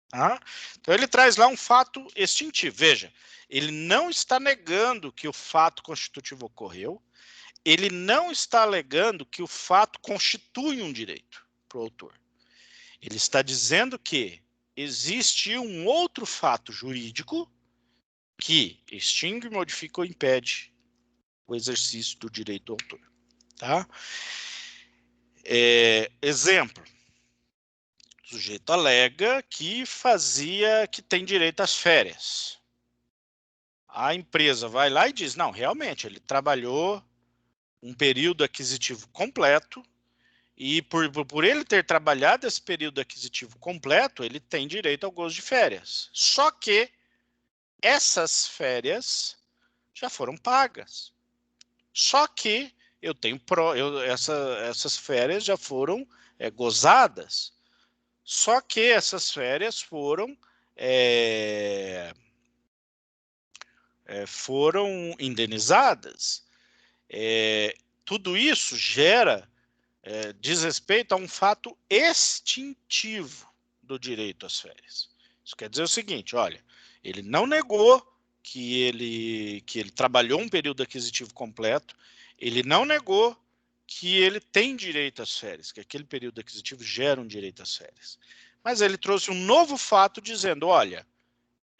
Tá? Então ele traz lá um fato extintivo. Veja, ele não está negando que o fato constitutivo ocorreu, ele não está alegando que o fato constitui um direito para o autor. Ele está dizendo que existe um outro fato jurídico que extingue, modifica ou impede o exercício do direito do autor. Tá? Exemplo. O sujeito alega que tem direito às férias. A empresa vai lá e diz, não, realmente, ele trabalhou um período aquisitivo completo e por ele ter trabalhado esse período aquisitivo completo, ele tem direito ao gozo de férias. Só que essas férias já foram pagas. Só que essas férias já foram gozadas. Só que essas férias foram indenizadas. Tudo isso diz respeito a um fato extintivo do direito às férias. Isso quer dizer o seguinte, olha, ele não negou que ele trabalhou um período aquisitivo completo, ele não negou que ele tem direito às férias, que aquele período aquisitivo gera um direito às férias. Mas ele trouxe um novo fato dizendo, olha,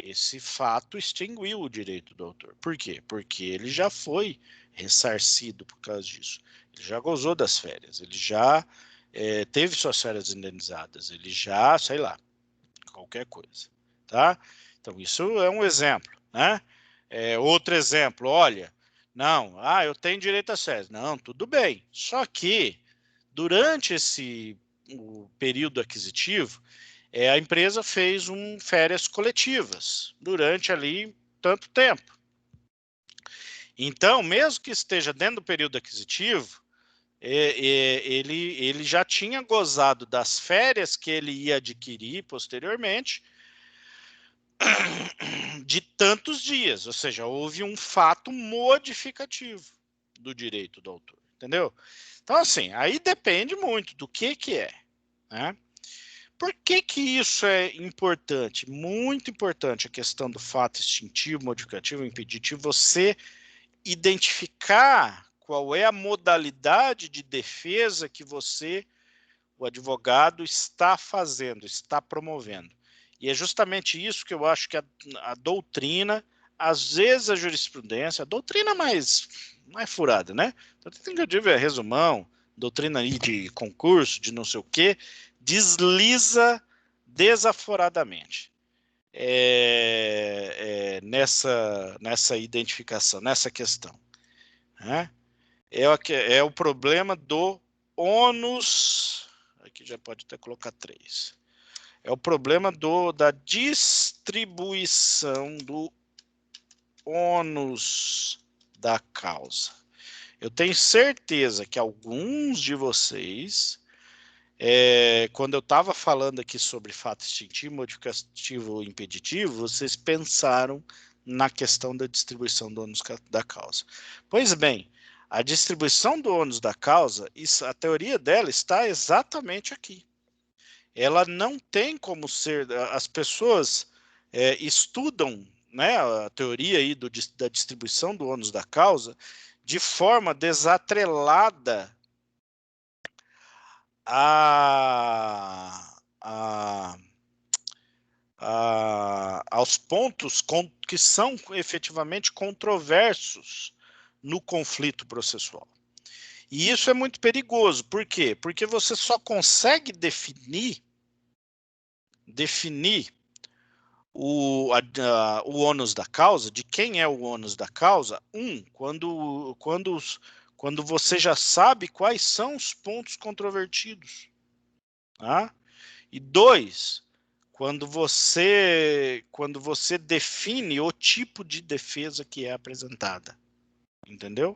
esse fato extinguiu o direito do autor. Por quê? Porque ele já foi ressarcido por causa disso. Ele já gozou das férias, ele já teve suas férias indenizadas, ele já, sei lá, qualquer coisa. Tá? Então, isso é um exemplo. Né? Outro exemplo, olha, não, eu tenho direito às férias. Não, tudo bem. Só que, durante o período aquisitivo, a empresa fez férias coletivas durante ali tanto tempo. Então, mesmo que esteja dentro do período aquisitivo, ele já tinha gozado das férias que ele ia adquirir posteriormente de tantos dias, ou seja, houve um fato modificativo do direito do autor, entendeu? Então, assim, aí depende muito do que é, né? Por que isso é importante? Muito importante a questão do fato extintivo, modificativo, impeditivo, você identificar qual é a modalidade de defesa que o advogado, está fazendo, está promovendo. E é justamente isso que eu acho que a doutrina, às vezes a jurisprudência, a doutrina mais furada, né? Tem que eu digo, resumão, doutrina aí de concurso, de não sei o quê, desliza desaforadamente nessa identificação, nessa questão. Né? É o problema do ônus, aqui já pode até colocar 3. É o problema da distribuição do ônus da causa. Eu tenho certeza que alguns de vocês, quando eu estava falando aqui sobre fato extintivo, modificativo ou impeditivo, vocês pensaram na questão da distribuição do ônus da causa. Pois bem, a distribuição do ônus da causa, a teoria dela está exatamente aqui. Ela não tem como ser... As pessoas estudam, né, a teoria aí da distribuição do ônus da causa de forma desatrelada aos pontos que são efetivamente controversos no conflito processual. E isso é muito perigoso. Por quê? Porque você só consegue definir o ônus da causa, de quem é o ônus da causa, quando você já sabe quais são os pontos controvertidos. Tá? E 2, quando você define o tipo de defesa que é apresentada. Entendeu?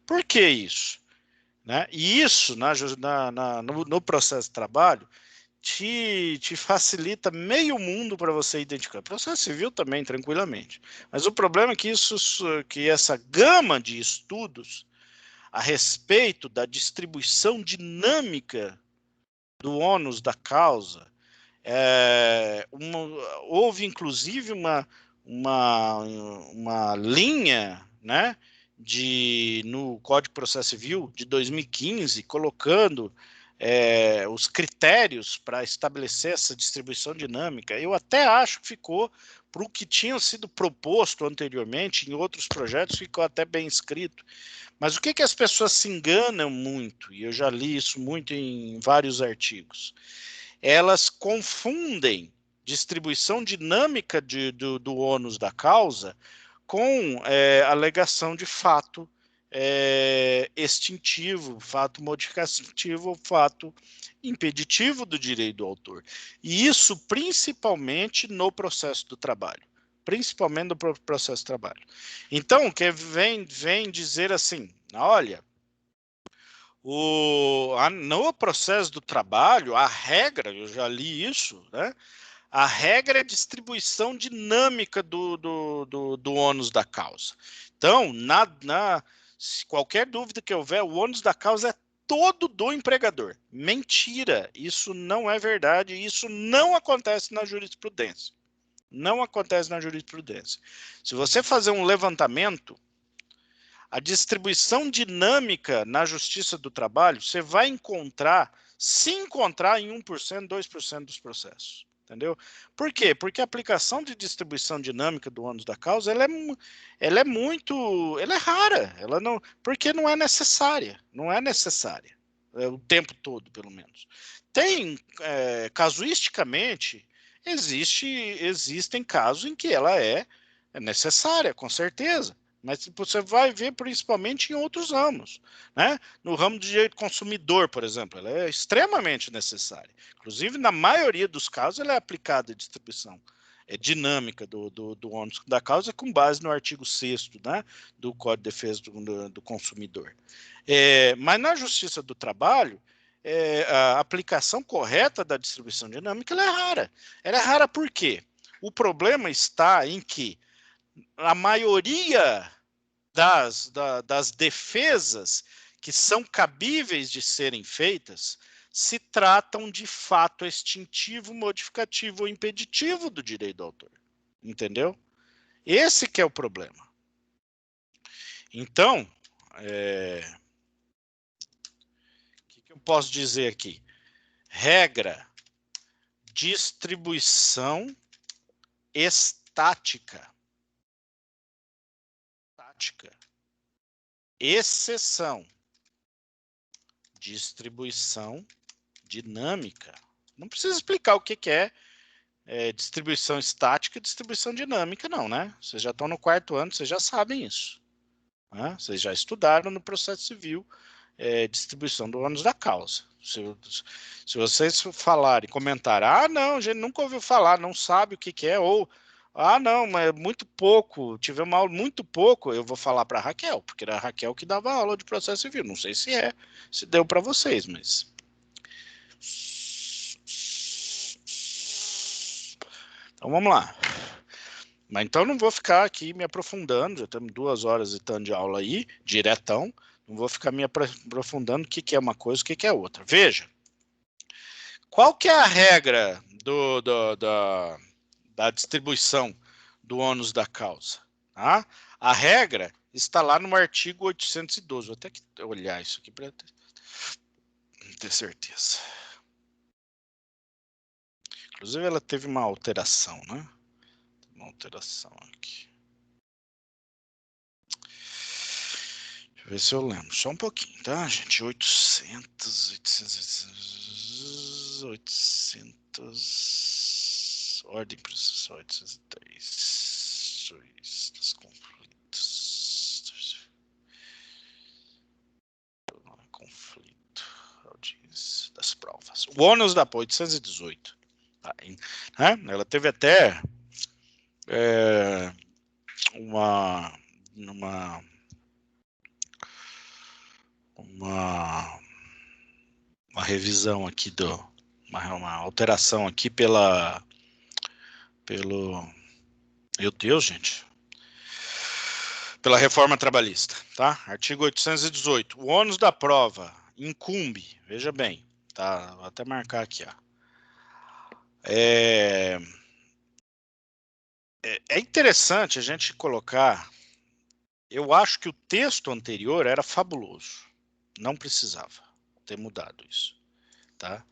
Por que isso? Né? E isso, no processo de trabalho, te facilita meio mundo para você identificar. Processo civil também, tranquilamente. Mas o problema é que essa gama de estudos a respeito da distribuição dinâmica do ônus da causa, houve inclusive uma linha, né, no Código de Processo Civil de 2015, colocando os critérios para estabelecer essa distribuição dinâmica. Eu até acho que ficou para o que tinha sido proposto anteriormente em outros projetos, ficou até bem escrito. Mas o que as pessoas se enganam muito, e eu já li isso muito em vários artigos, elas confundem distribuição dinâmica do ônus da causa com alegação de fato extintivo, fato modificativo, fato impeditivo do direito do autor. E isso principalmente no processo do trabalho. Principalmente no processo do trabalho. Então, que vem dizer assim, olha, no processo do trabalho, a regra, eu já li isso, né? A regra é distribuição dinâmica do ônus da causa. Então, se qualquer dúvida que houver, o ônus da causa é todo do empregador. Mentira, isso não é verdade, isso não acontece na jurisprudência. Não acontece na jurisprudência. Se você fazer um levantamento, a distribuição dinâmica na Justiça do Trabalho, você vai encontrar, se encontrar em 1%, 2% dos processos. Entendeu? Por quê? Porque a aplicação de distribuição dinâmica do ônus da causa, ela é rara, porque não é necessária, o tempo todo, pelo menos. Casuisticamente, existem casos em que ela é necessária, com certeza. Mas você vai ver principalmente em outros ramos, né? No ramo de direito consumidor, por exemplo, ela é extremamente necessária. Inclusive, na maioria dos casos, ela é aplicada a distribuição dinâmica do ônus da causa com base no artigo 6º, né, do Código de Defesa do Consumidor. Mas na Justiça do Trabalho, a aplicação correta da distribuição dinâmica ela é rara. Ela é rara por quê? O problema está em que a maioria das defesas que são cabíveis de serem feitas se tratam de fato extintivo, modificativo ou impeditivo do direito do autor. Entendeu? Esse que é o problema. Então, o que eu posso dizer aqui? Regra, distribuição estática. Exceção, distribuição dinâmica. Não precisa explicar o que é distribuição estática e distribuição dinâmica, não, né? Vocês já estão no 4º ano, vocês já sabem isso. Né? Vocês já estudaram no processo civil distribuição do ônus da causa. Se vocês falarem, comentarem, não, a gente nunca ouviu falar, não sabe o que é, ou não, mas é muito pouco, tivemos aula muito pouco, eu vou falar para a Raquel, porque era a Raquel que dava aula de processo civil. Não sei se deu para vocês, mas então vamos lá. Mas então não vou ficar aqui me aprofundando, já temos 2 horas e tanto de aula aí, diretão, não vou ficar me aprofundando o que é uma coisa, o que é outra. Veja, qual que é a regra da distribuição do ônus da causa? Tá? A regra está lá no artigo 812, vou até olhar isso aqui para ter certeza. Inclusive ela teve uma alteração, né? Uma alteração aqui. Deixa eu ver se eu lembro. Só um pouquinho, tá, gente? 800... Ordem processual 803. Juiz dos conflitos. Conflito. Audiência das provas. O ônus da 818. Tá, né? Ela teve até uma revisão aqui uma alteração aqui pelo meu Deus, gente, pela reforma trabalhista, tá? Artigo 818. O ônus da prova incumbe, veja bem, tá? Vou até marcar aqui, ó. É interessante a gente colocar. Eu acho que o texto anterior era fabuloso. Não precisava ter mudado isso, tá?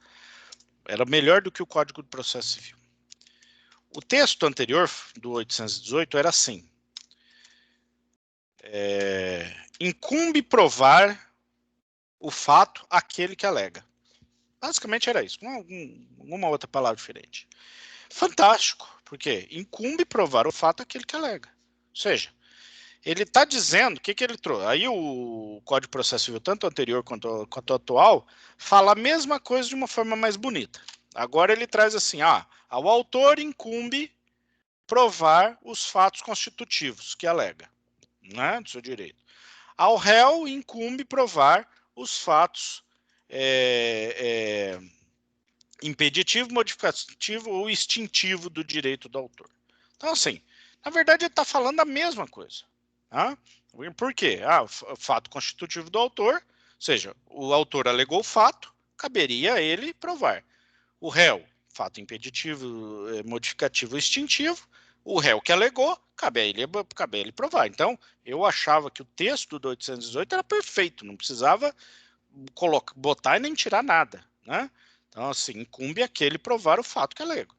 Era melhor do que o Código de Processo Civil. O texto anterior do 818 era assim: incumbe provar o fato aquele que alega. Basicamente era isso, com alguma outra palavra diferente. Fantástico, porque incumbe provar o fato aquele que alega. Ou seja, ele está dizendo, o que ele trouxe? Aí o Código de Processo Civil, tanto anterior quanto o atual, fala a mesma coisa de uma forma mais bonita. Agora ele traz assim, ao autor incumbe provar os fatos constitutivos que alega, né, do seu direito. Ao réu incumbe provar os fatos impeditivo, modificativo ou extintivo do direito do autor. Então, assim, na verdade ele está falando a mesma coisa. Tá? Por quê? O fato constitutivo do autor, ou seja, o autor alegou o fato, caberia a ele provar. O réu, fato impeditivo, modificativo ou extintivo, o réu que alegou, cabe a ele provar. Então, eu achava que o texto do 818 era perfeito, não precisava botar e nem tirar nada, né? Então, assim, incumbe aquele provar o fato que alega.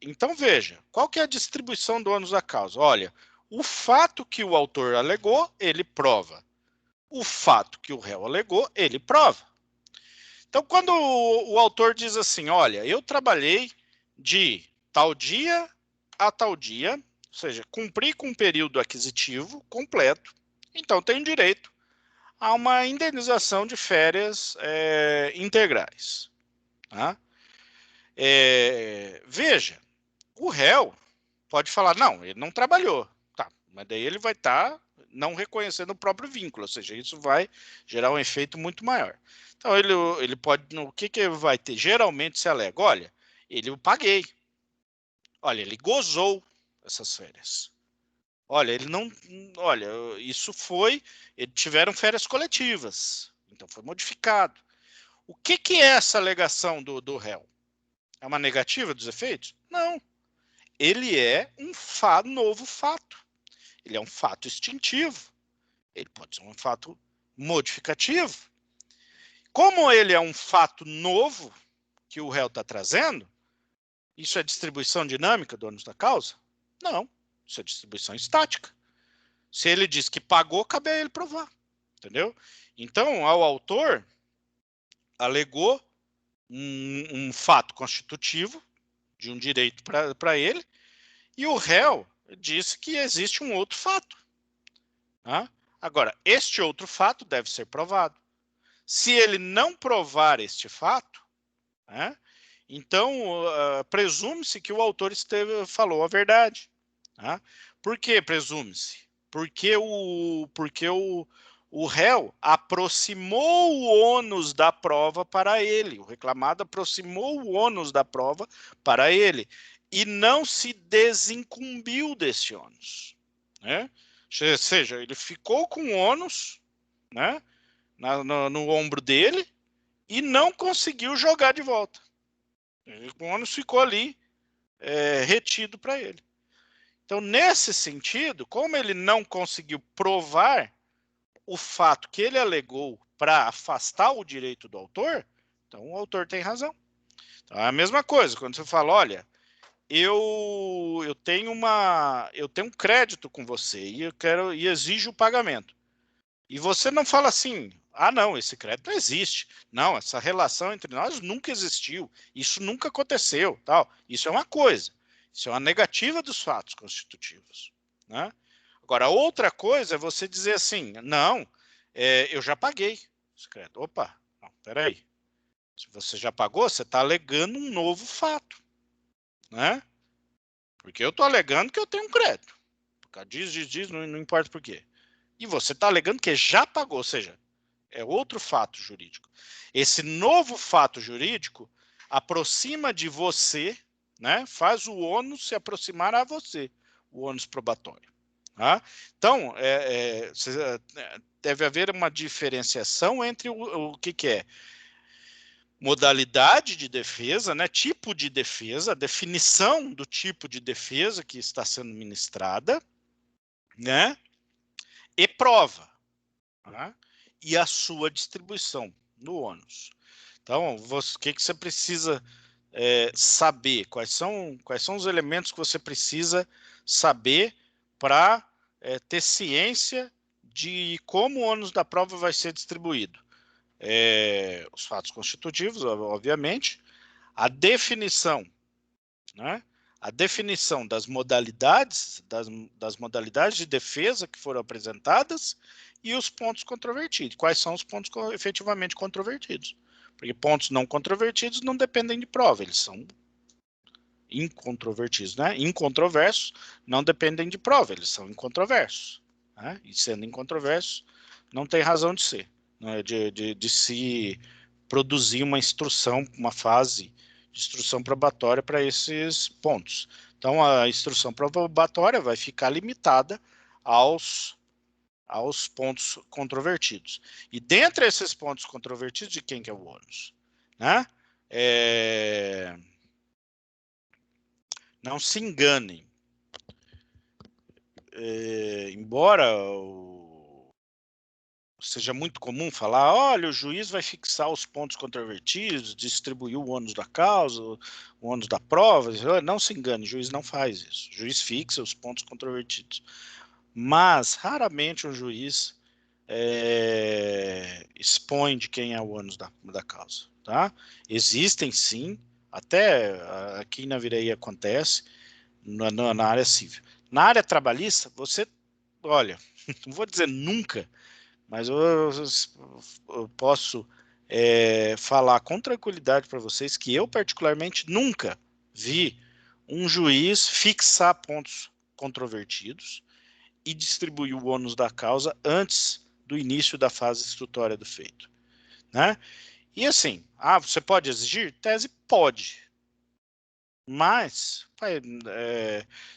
Então, veja, qual que é a distribuição do ônus da causa? Olha, o fato que o autor alegou, ele prova. O fato que o réu alegou, ele prova. Então, quando o autor diz assim, olha, eu trabalhei de tal dia a tal dia, ou seja, cumpri com um período aquisitivo completo, então tenho direito a uma indenização de férias integrais. Tá? Veja, o réu pode falar, não, ele não trabalhou. Tá, mas daí ele vai estar não reconhecendo o próprio vínculo, ou seja, isso vai gerar um efeito muito maior. Então, ele pode, o que vai ter? Geralmente se alega, olha, eu paguei. Olha, ele gozou essas férias. Olha, ele não. Olha, isso foi. Eles tiveram férias coletivas. Então foi modificado. O que é essa alegação do réu? É uma negativa dos efeitos? Não. Ele é um novo fato. Ele é um fato extintivo. Ele pode ser um fato modificativo. Como ele é um fato novo que o réu está trazendo, isso é distribuição dinâmica do ônus da causa? Não. Isso é distribuição estática. Se ele diz que pagou, cabe a ele provar. Entendeu? Então, ao autor, alegou um fato constitutivo de um direito para ele, e o réu disse que existe um outro fato. Tá? Agora, este outro fato deve ser provado. Se ele não provar este fato, né, então presume-se que o autor falou a verdade. Tá? Por que presume-se? Porque o réu aproximou o ônus da prova para ele. O reclamado aproximou o ônus da prova para ele e não se desincumbiu desse ônus. Né? Ou seja, ele ficou com o ônus, né, no ombro dele e não conseguiu jogar de volta. O ônus ficou ali retido para ele. Então, nesse sentido, como ele não conseguiu provar o fato que ele alegou para afastar o direito do autor, então o autor tem razão. Então, é a mesma coisa, quando você fala, olha, eu tenho um crédito com você e exijo o pagamento. E você não fala assim, ah, não, esse crédito não existe. Não, essa relação entre nós nunca existiu. Isso nunca aconteceu, tal. Isso é uma coisa. Isso é uma negativa dos fatos constitutivos, né? Agora, outra coisa é você dizer assim, não, eu já paguei esse crédito. Opa, não, peraí. Se você já pagou, você está alegando um novo fato, né? Porque eu estou alegando que eu tenho um crédito. Diz, não importa por quê. E você está alegando que já pagou, ou seja, é outro fato jurídico. Esse novo fato jurídico aproxima de você, né? Faz o ônus se aproximar a você, o ônus probatório. Tá? Então, deve haver uma diferenciação entre o que é modalidade de defesa, né? Tipo de defesa, definição do tipo de defesa que está sendo ministrada, né? E prova, né? E a sua distribuição no ônus. Então, o que você precisa saber? Quais são os elementos que você precisa saber para ter ciência de como o ônus da prova vai ser distribuído? Os fatos constitutivos, obviamente, a definição, né? A definição das modalidades, das modalidades de defesa que foram apresentadas e os pontos controvertidos. Quais são os pontos efetivamente controvertidos? Porque pontos não controvertidos não dependem de prova, eles são incontrovertidos, né? Incontroversos não dependem de prova, eles são incontroversos, né? E sendo incontroversos, não tem razão de ser, né? de se produzir uma instrução, uma fase de instrução probatória para esses pontos. Então, a instrução probatória vai ficar limitada aos pontos controvertidos. E dentre esses pontos controvertidos, de quem que é o ônus? Né? Não se enganem. Embora seja muito comum falar, olha, o juiz vai fixar os pontos controvertidos, distribuir o ônus da causa, o ônus da prova, não se engane, o juiz não faz isso. O juiz fixa os pontos controvertidos. Mas, raramente, um juiz expõe de quem é o ônus da causa. Tá? Existem, sim, até aqui na Virei acontece, na área civil. Na área trabalhista, você, olha, não vou dizer nunca, mas eu posso falar com tranquilidade para vocês que eu, particularmente, nunca vi um juiz fixar pontos controvertidos e distribuir o ônus da causa antes do início da fase instrutória do feito, né? E assim, você pode exigir? Tese pode. Mas,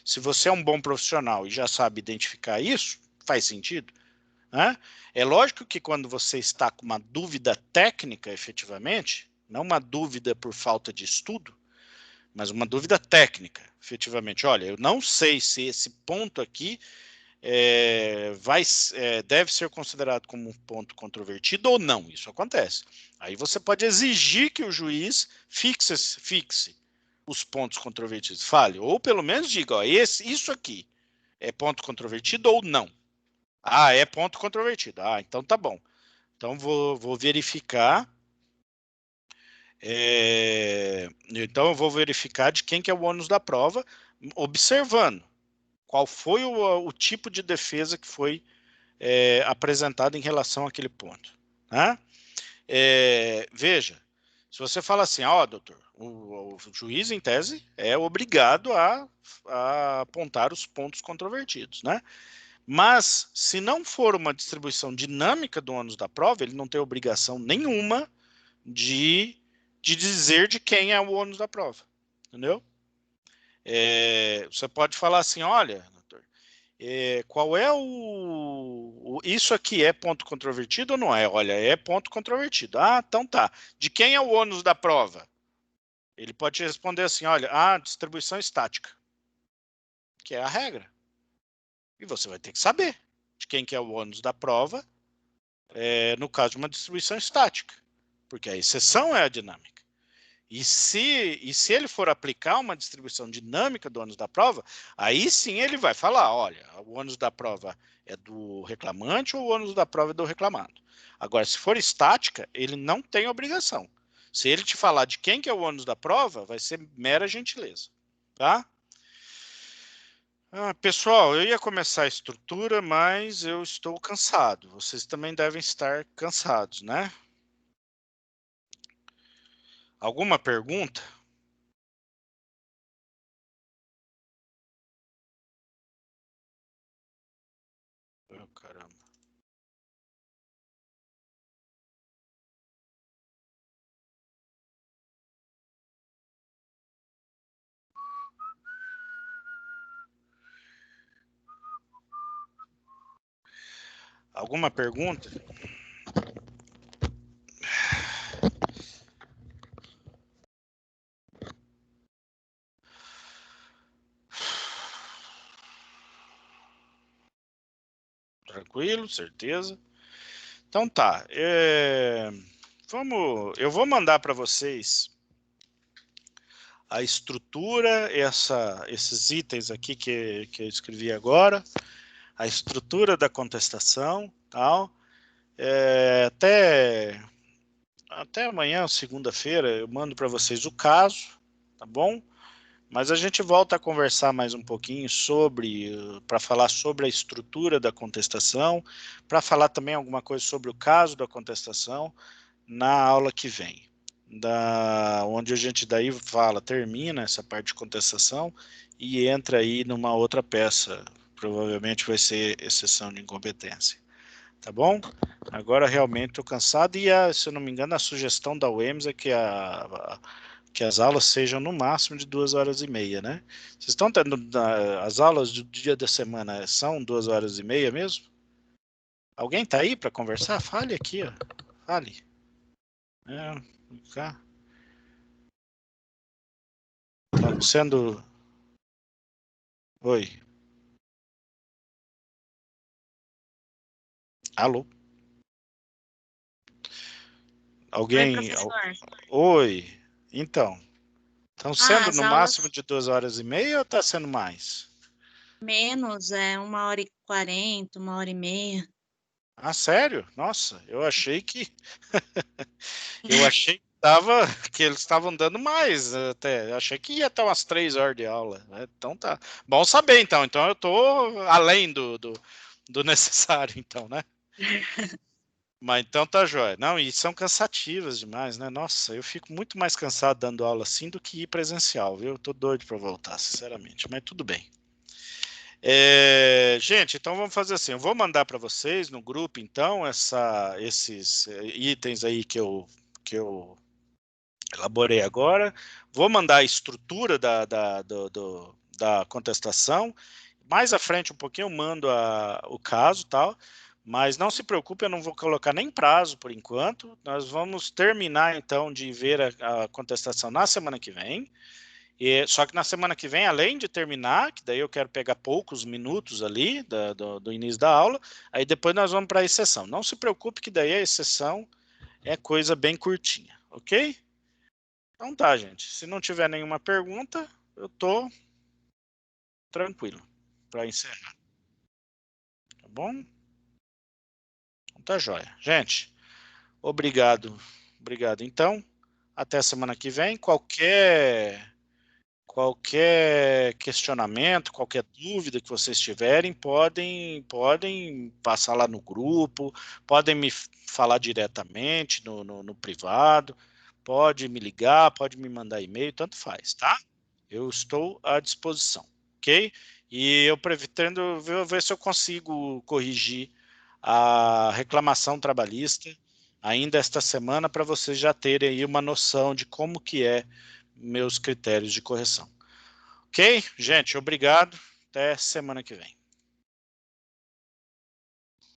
se você é um bom profissional e já sabe identificar isso, faz sentido, né? É lógico que quando você está com uma dúvida técnica, efetivamente, não uma dúvida por falta de estudo, mas uma dúvida técnica, efetivamente. Olha, eu não sei se esse ponto aqui deve ser considerado como um ponto controvertido ou não. Isso acontece. Aí você pode exigir que o juiz fixe os pontos controvertidos. Fale, ou pelo menos diga, ó, isso aqui é ponto controvertido ou não. É ponto controvertido. Então tá bom. Então vou verificar. Então eu vou verificar de quem que é o ônus da prova, observando qual foi o tipo de defesa que foi apresentado em relação àquele ponto. Né? Veja, se você fala assim, doutor, o juiz, em tese, é obrigado a apontar os pontos controvertidos, né? Mas, se não for uma distribuição dinâmica do ônus da prova, ele não tem obrigação nenhuma de dizer de quem é o ônus da prova, entendeu? Você pode falar assim, olha, doutor, qual é isso aqui é ponto controvertido ou não é? Olha, é ponto controvertido. Então tá. De quem é o ônus da prova? Ele pode responder assim, olha, distribuição estática, que é a regra. E você vai ter que saber de quem que é o ônus da prova, no caso de uma distribuição estática, porque a exceção é a dinâmica. E se ele for aplicar uma distribuição dinâmica do ônus da prova, aí sim ele vai falar, olha, o ônus da prova é do reclamante ou o ônus da prova é do reclamado. Agora, se for estática, ele não tem obrigação. Se ele te falar de quem que é o ônus da prova, vai ser mera gentileza, tá? Pessoal, eu ia começar a estrutura, mas eu estou cansado. Vocês também devem estar cansados, né? Alguma pergunta? Oh, caramba. Alguma pergunta? Tranquilo, certeza. Então tá. Eu vou mandar para vocês a estrutura, esses itens aqui que eu escrevi agora, a estrutura da contestação, tal. Até amanhã, segunda-feira, eu mando para vocês o caso, tá bom? Mas a gente volta a conversar mais um pouquinho para falar sobre a estrutura da contestação, para falar também alguma coisa sobre o caso da contestação na aula que vem, onde a gente daí termina essa parte de contestação e entra aí numa outra peça, provavelmente vai ser exceção de incompetência. Tá bom? Agora realmente estou cansado e, se eu não me engano, a sugestão da UEMS é que as aulas sejam no máximo de 2h30, né? Vocês estão tendo as aulas do dia da semana são 2h30 mesmo? Alguém está aí para conversar? Fale aqui, ó. Fale. Tá sendo... Oi. Alô? Oi, Alguém... professor. Oi. Então, estão sendo As no máximo aulas de 2h30 ou está sendo mais? menos, 1h40, 1h30. Ah, sério? Nossa, eu achei que eu achei que eles estavam dando mais até. Eu achei que ia até umas 3 horas de aula, né? Então tá. Bom saber então. Então eu tô além do necessário, então, né? Mas então tá jóia. Não, e são cansativas demais, né? Nossa, eu fico muito mais cansado dando aula assim do que ir presencial, viu? Eu tô doido para voltar, sinceramente, mas tudo bem. Gente, então vamos fazer assim. Eu vou mandar para vocês no grupo, então, esses itens aí que eu elaborei agora. Vou mandar a estrutura da contestação. Mais à frente um pouquinho eu mando o caso, tal. Mas não se preocupe, eu não vou colocar nem prazo por enquanto. Nós vamos terminar então de ver a contestação na semana que vem. Só que na semana que vem, além de terminar, que daí eu quero pegar poucos minutos ali do início da aula, aí depois nós vamos para a exceção. Não se preocupe que daí a exceção é coisa bem curtinha, ok? Então tá, gente. Se não tiver nenhuma pergunta, eu tô tranquilo para encerrar. Tá bom? Então tá jóia. Gente, obrigado. Obrigado. Então, até semana que vem. Qualquer questionamento, qualquer dúvida que vocês tiverem, podem passar lá no grupo, podem me falar diretamente no privado, pode me ligar, pode me mandar e-mail, tanto faz, tá? Eu estou à disposição, ok? E eu pretendo ver se eu consigo corrigir a reclamação trabalhista ainda esta semana para vocês já terem aí uma noção de como que é meus critérios de correção. Ok? Gente, obrigado. Até semana que vem.